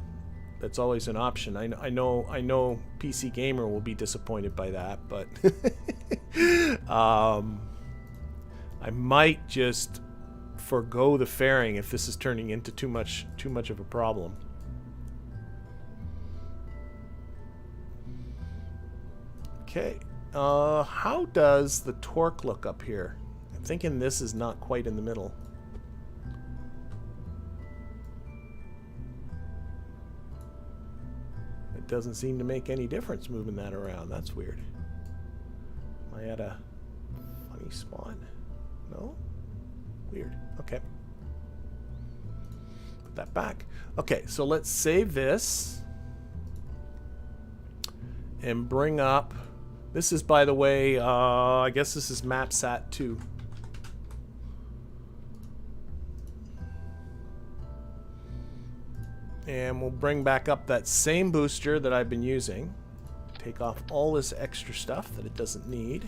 That's always an option. I know PC Gamer will be disappointed by that, but I might just forgo the fairing if this is turning into too much of a problem. Okay. How does the torque look up here? I'm thinking this is not quite in the middle. It doesn't seem to make any difference moving that around. That's weird. Am I at a funny spot? No? Weird. Okay. Put that back. Okay, so let's save this. And bring up... This is, by the way, I guess this is MapSat 2. And we'll bring back up that same booster that I've been using. Take off all this extra stuff that it doesn't need.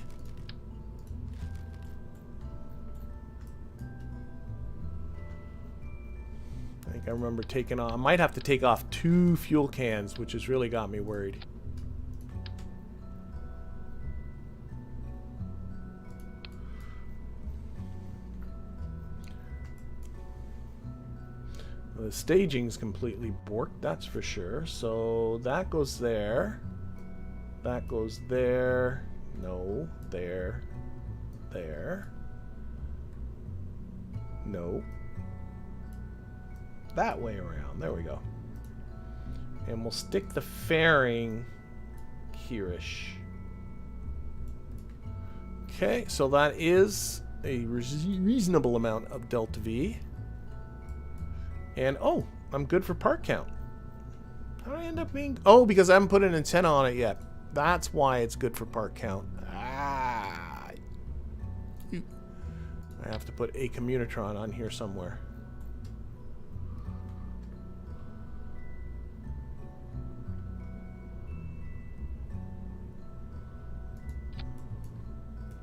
I think I remember taking off... I might have to take off 2 fuel cans, which has really got me worried. The staging's completely borked, that's for sure. So that goes there. That goes there. No. There. There. No. That way around. There we go. And we'll stick the fairing here-ish. Okay, so that is a reasonable amount of delta V. And, oh, I'm good for part count. How did I end up being... Oh, because I haven't put an antenna on it yet. That's why it's good for part count. Ah. I have to put a Communitron on here somewhere.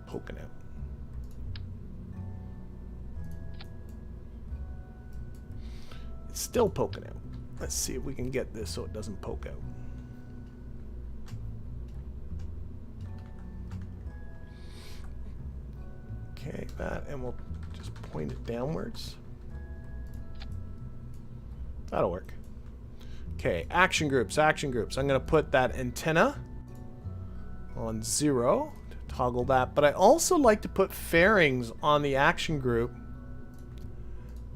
Poking out. It's still poking out. Let's see if we can get this so it doesn't poke out. Okay, that, and we'll just point it downwards. That'll work. Okay, action groups, action groups. I'm going to put that antenna on 0 to toggle that, but I also like to put fairings on the action group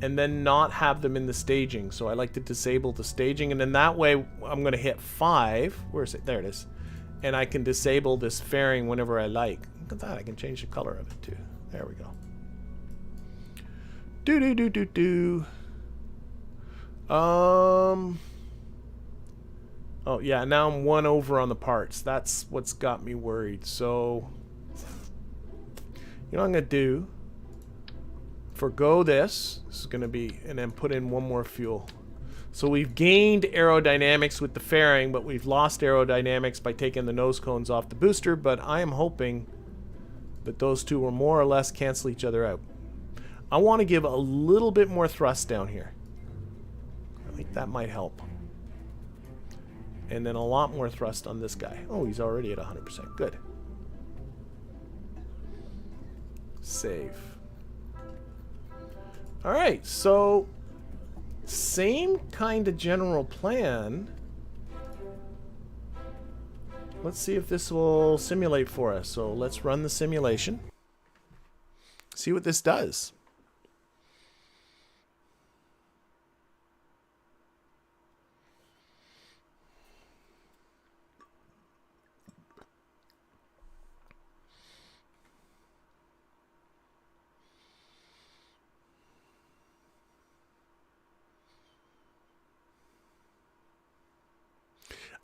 and then not have them in the staging. So I like to disable the staging, and then that way I'm going to hit 5. Where is it? There it is. And I can disable this fairing whenever I like. Look at that. I can change the color of it too. There we go. Oh, yeah, now I'm 1 over on the parts. That's what's got me worried. So, you know what I'm going to do? Forgo this. This is going to be, and then put in 1 more fuel. So we've gained aerodynamics with the fairing, but we've lost aerodynamics by taking the nose cones off the booster. But I am hoping that those two will more or less cancel each other out. I want to give a little bit more thrust down here. I think that might help. And then a lot more thrust on this guy. Oh, he's already at 100%. Good. Save. Alright, so same kind of general plan. Let's see if this will simulate for us. So let's run the simulation. See what this does.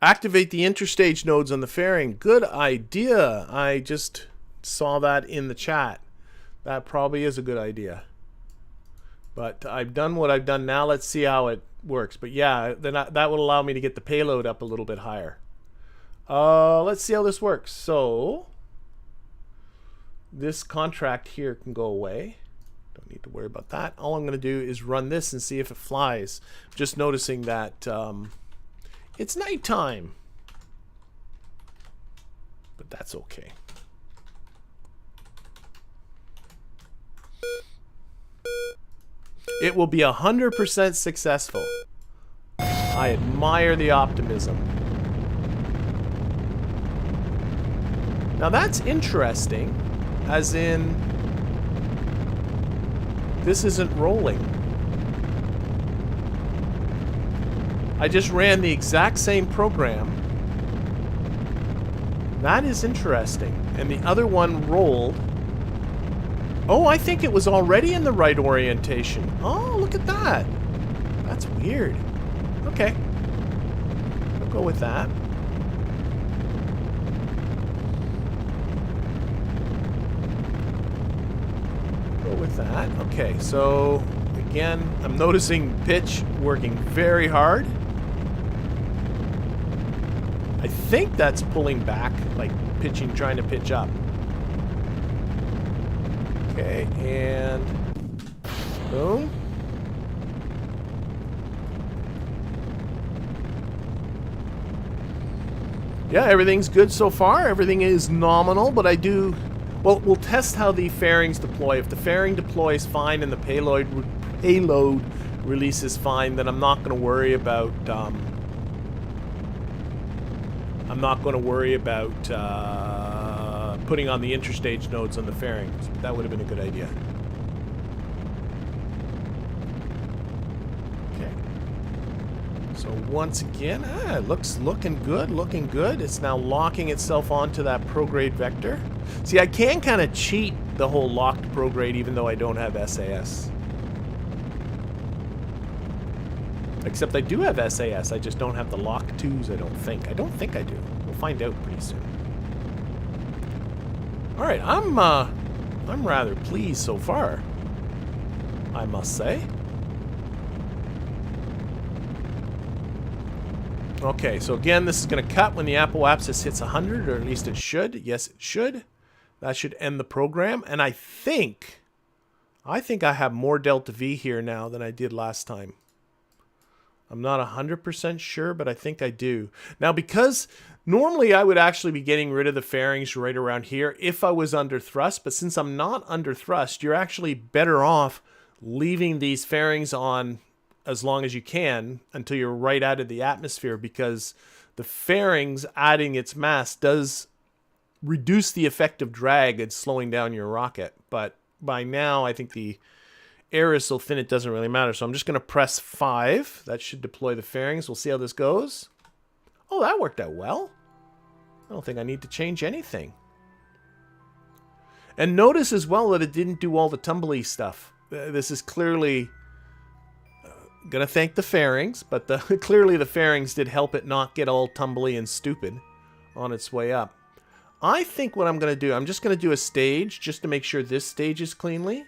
Activate the interstage nodes on the fairing. Good idea. I just saw that in the chat. That probably is a good idea. But I've done what I've done now. Let's see how it works. But yeah, then that would allow me to get the payload up a little bit higher. Let's see how this works. So this contract here can go away. Don't need to worry about that. All I'm going to do is run this and see if it flies. Just noticing that it's nighttime, but that's okay. It will be 100% successful. I admire the optimism. Now that's interesting, as in this isn't rolling. I just ran the exact same program. That is interesting. And the other one rolled. Oh, I think it was already in the right orientation. Oh, look at that. That's weird. Okay. We'll go with that. Go with that. Okay, so again, I'm noticing pitch working very hard. I think that's pulling back, like pitching, trying to pitch up. Okay, and boom. Yeah, everything's good so far. Everything is nominal, but I do... Well, we'll test how the fairings deploy. If the fairing deploys fine and the payload releases fine, then I'm not going to worry about... putting on the interstage nodes on the fairings. That would have been a good idea. Okay. So once again, it looks looking good. It's now locking itself onto that prograde vector. See, I can kind of cheat the whole locked prograde even though I don't have SAS. Except I do have SAS, I just don't have the lock 2s, I don't think. I don't think I do. We'll find out pretty soon. Alright, I'm rather pleased so far, I must say. Okay, so again, this is going to cut when the apoapsis hits 100, or at least it should. Yes, it should. That should end the program. And I think I have more delta V here now than I did last time. I'm not 100% sure, but I think I do. Now, because normally I would actually be getting rid of the fairings right around here if I was under thrust, but since I'm not under thrust, you're actually better off leaving these fairings on as long as you can until you're right out of the atmosphere, because the fairings adding its mass does reduce the effective drag and slowing down your rocket. But by now, I think the air is so thin it doesn't really matter. So I'm just going to press 5. That should deploy the fairings. We'll see how this goes. Oh, that worked out well. I don't think I need to change anything. And notice as well that it didn't do all the tumbly stuff. This is clearly... gonna thank the fairings, but clearly the fairings did help it not get all tumbly and stupid on its way up. I think what I'm gonna do, I'm just gonna do a stage just to make sure this stage is cleanly.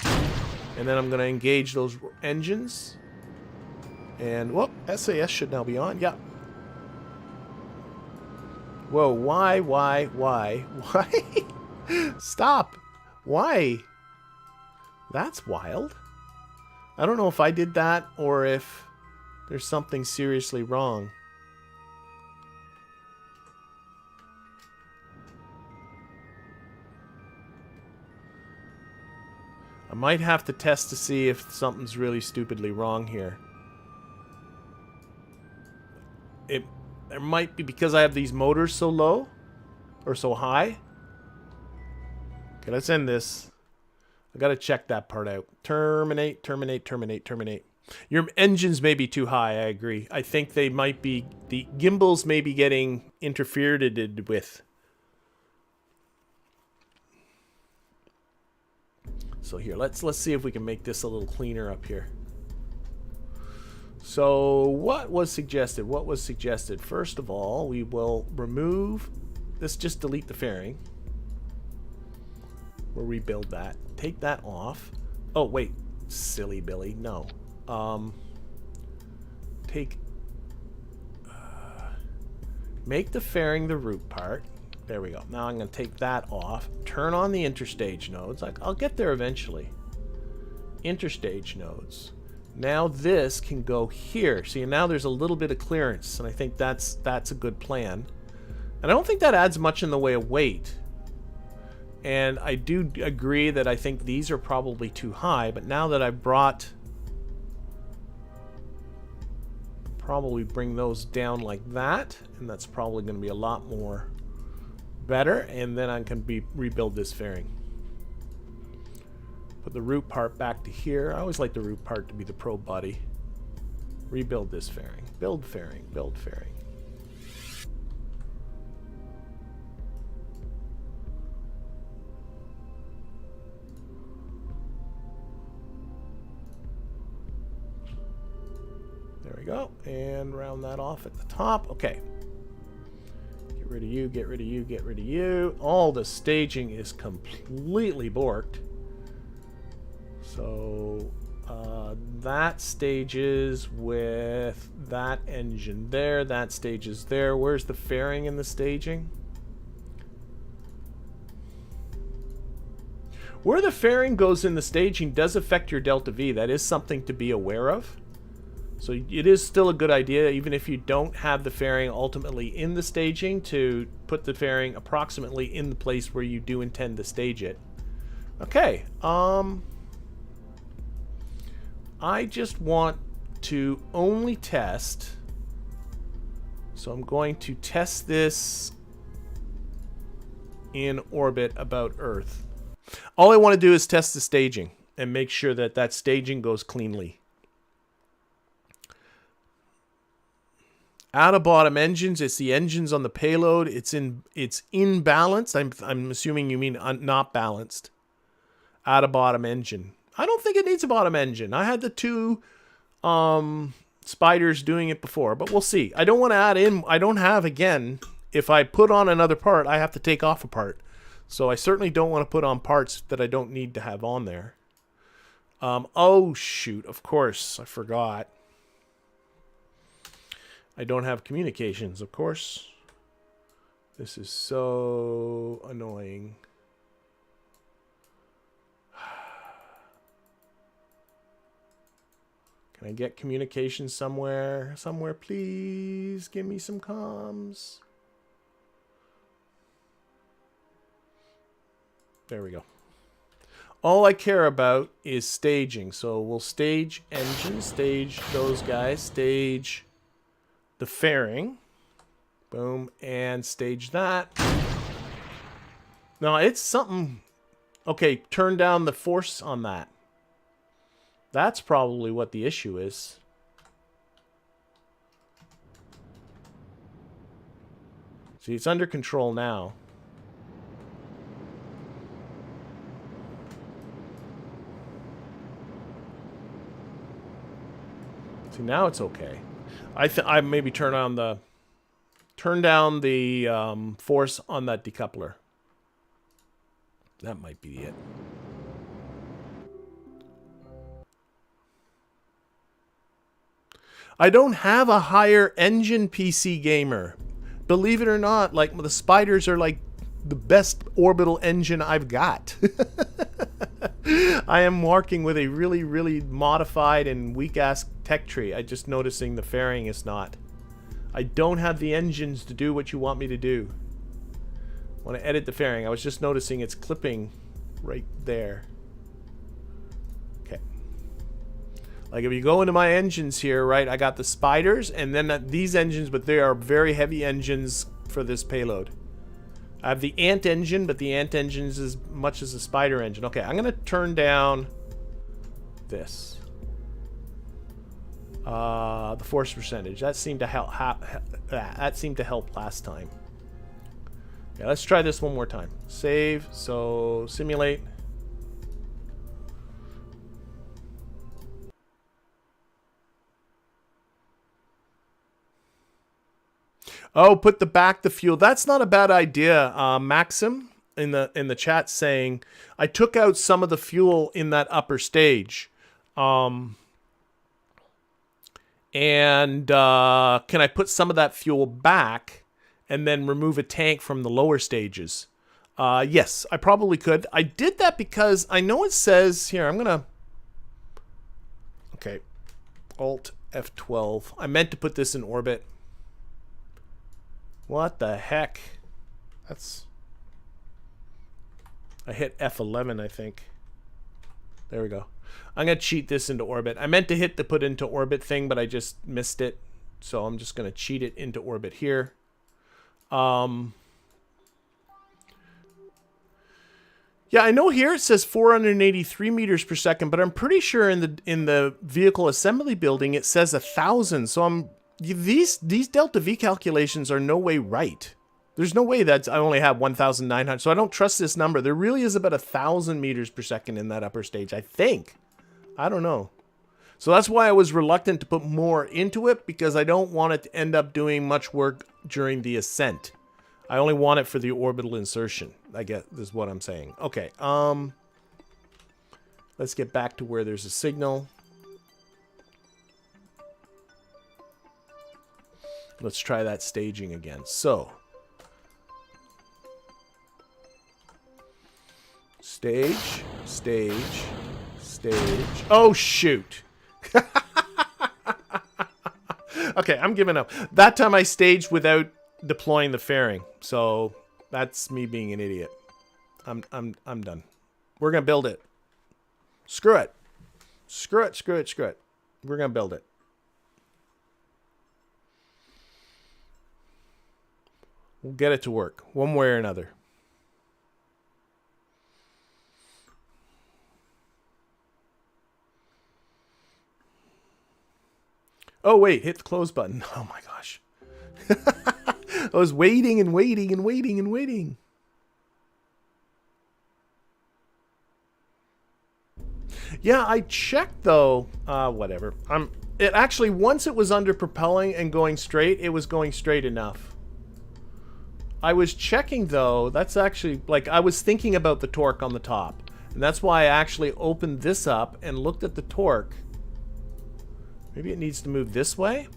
And then I'm gonna engage those engines. And, whoop, SAS should now be on. Yeah. Whoa, why? Stop. Why? That's wild. I don't know if I did that or if there's something seriously wrong. I might have to test to see if something's really stupidly wrong here. There might be because I have these motors so low or so high. Okay, let's end this. I gotta check that part out. Terminate. Your engines may be too high, I agree. I think they might be, the gimbals may be getting interfered with. So here, let's see if we can make this a little cleaner up here. So what was suggested? What was suggested? First of all, we will remove, let's just delete the fairing. We'll rebuild that. Take that off. Oh, wait. Silly Billy. No. Make the fairing the root part. There we go. Now I'm going to take that off. Turn on the interstage nodes. I'll get there eventually. Interstage nodes. Now this can go here. See, now there's a little bit of clearance, and I think that's a good plan. And I don't think that adds much in the way of weight. And I do agree that I think these are probably too high, but now that I've brought... probably bring those down like that, and that's probably going to be a lot more better, and then I can rebuild this fairing. Put the root part back to here. I always like the root part to be the probe body. Rebuild this fairing. Build fairing. Build fairing. There we go. And round that off at the top. Okay. Get rid of you, get rid of you, get rid of you. All the staging is completely borked. So that stages with that engine there. That stages there. Where's the fairing in the staging? Where the fairing goes in the staging does affect your delta V. That is something to be aware of. So it is still a good idea, even if you don't have the fairing ultimately in the staging, to put the fairing approximately in the place where you do intend to stage it. Okay, I just want to only test, so I'm going to test this in orbit about Earth. All I want to do is test the staging and make sure that that staging goes cleanly. Out of bottom engines, it's the engines on the payload. It's in balance. I'm assuming you mean not balanced. Out of bottom engine. I don't think it needs a bottom engine. I had the two spiders doing it before, but we'll see. I don't want to add in. I don't have, again, if I put on another part, I have to take off a part. So I certainly don't want to put on parts that I don't need to have on there. Oh, shoot. Of course. I forgot. I don't have communications, of course. This is so annoying. Can I get communications somewhere? Somewhere, please. Give me some comms. There we go. All I care about is staging. So we'll stage engines, stage those guys, stage the fairing. Boom. And stage that. No, it's something. Okay, turn down the force on that. That's probably what the issue is. See, it's under control now. See, now it's okay. I maybe turn down the force on that decoupler. That might be it. I don't have a higher engine PC gamer. Believe it or not, like the spiders are like the best orbital engine I've got. I am working with a really, really modified and weak-ass tech tree. I'm just noticing the fairing is not. I don't have the engines to do what you want me to do. I want to edit the fairing. I was just noticing it's clipping right there. Okay. Like if you go into my engines here, right, I got the spiders and then these engines, but they are very heavy engines for this payload. I have the ant engine, but the ant engine is as much as the spider engine. Okay, I'm going to turn down this. The force percentage. That seemed to help. That seemed to help last time. Yeah, let's try this one more time. Save. So simulate. Oh, put the fuel. That's not a bad idea. Maxim in the chat saying I took out some of the fuel in that upper stage. And can I put some of that fuel back and then remove a tank from the lower stages? Yes, I probably could. I did that because I know it says here, I'm gonna, okay, Alt F12. I meant to put this in orbit. What the heck? That's... I hit F11, I think. There we go. I'm going to cheat this into orbit. I meant to hit the put into orbit thing, but I just missed it. So I'm just going to cheat it into orbit here. Yeah, I know here it says 483 meters per second, but I'm pretty sure in the vehicle assembly building it says 1,000. So these delta V calculations are no way right. There's no way that I only have 1,900. So I don't trust this number. There really is about 1,000 meters per second in that upper stage, I think. I don't know. So that's why I was reluctant to put more into it, because I don't want it to end up doing much work during the ascent. I only want it for the orbital insertion. I guess is what I'm saying. Okay. Let's get back to where there's a signal. Let's try that staging again. So, stage, stage, stage. Oh, shoot. Okay, I'm giving up. That time I staged without deploying the fairing. So, that's me being an idiot. I'm done. We're going to build it. Screw it. Screw it, screw it, screw it. We're going to build it. We'll get it to work, one way or another. Oh, wait, hit the close button. Oh, my gosh. I was waiting and waiting and waiting and waiting. Yeah, I checked, though. Whatever. It actually, once it was under propelling and going straight, it was going straight enough. I was checking, though, that's actually, like, I was thinking about the torque on the top. And that's why I actually opened this up and looked at the torque. Maybe it needs to move this way.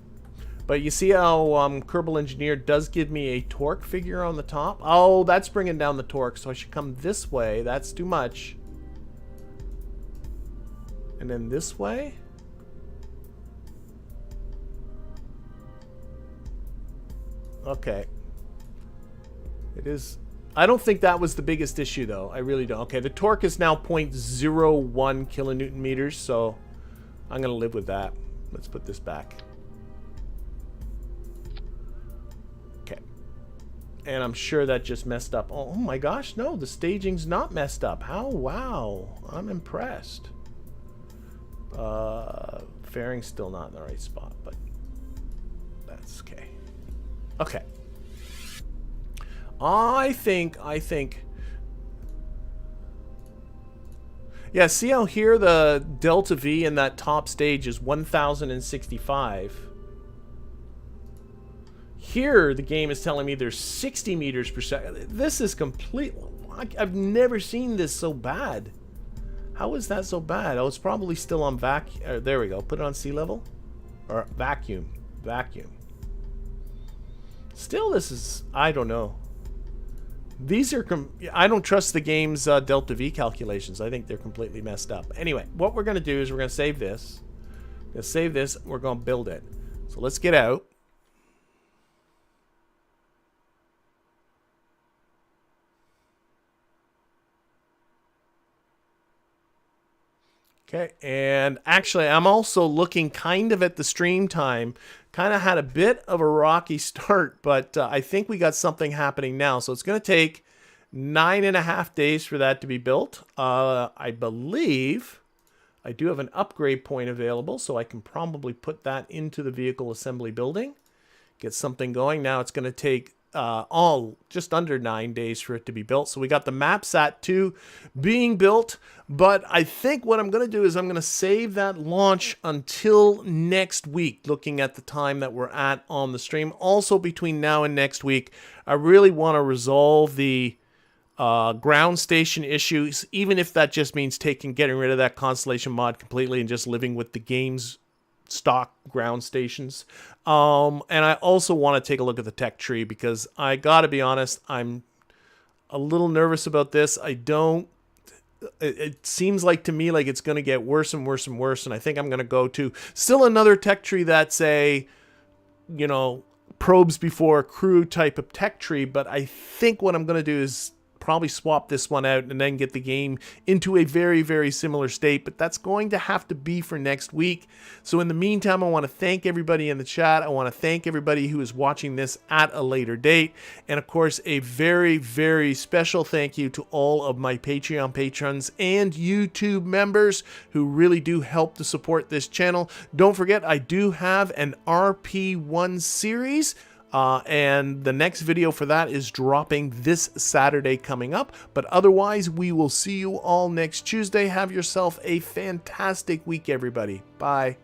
But you see how Kerbal Engineer does give me a torque figure on the top? Oh, that's bringing down the torque, so I should come this way. That's too much. And then this way? Okay. It is. I don't think that was the biggest issue, though. I really don't. Okay, the torque is now 0.01 kilonewton meters, so I'm going to live with that. Let's put this back. Okay. And I'm sure that just messed up. Oh my gosh, no, the staging's not messed up. How? Wow. I'm impressed. Fairing's still not in the right spot, but that's okay. Okay. I think Yeah, see how here the delta V in that top stage is 1065. Here the game is telling me there's 60 meters per second. This is complete. I've never seen this so bad. How is that so bad? Oh, it's probably still on vacuum. There we go. Put it on sea level. Or vacuum. Vacuum. Still, this is... I don't know. These are... I don't trust the game's delta V calculations. I think they're completely messed up. Anyway, what we're going to do is we're going to save this. We're going to save this. We're going to build it. So let's get out. Okay, and actually I'm also looking kind of at the stream time. Kind of had a bit of a rocky start, but I think we got something happening now. So it's going to take 9.5 days for that to be built. I believe I do have an upgrade point available, so I can probably put that into the vehicle assembly building. Get something going. Now it's going to take just under 9 days for it to be built. So we got the MapSat 2 being built, but I think what I'm going to do is I'm going to save that launch until next week, looking at the time that we're at on the stream. Also, between now and next week, I really want to resolve the ground station issues, even if that just means getting rid of that Constellation mod completely and just living with the game's stock ground stations. And I also want to take a look at the tech tree, because I gotta be honest, I'm a little nervous about this. It seems like to me like it's going to get worse and worse and worse, and I think I'm going to go to still another tech tree that's a, you know, probes before crew type of tech tree, but I think what I'm going to do is probably swap this one out and then get the game into a very, very similar state, but that's going to have to be for next week. So in the meantime, I want to thank everybody in the chat. I want to thank everybody who is watching this at a later date. And of course, a very, very special thank you to all of my Patreon patrons and YouTube members who really do help to support this channel. Don't forget, I do have an RP1 series, and the next video for that is dropping this Saturday coming up. But otherwise, we will see you all next Tuesday. Have yourself a fantastic week, everybody. Bye.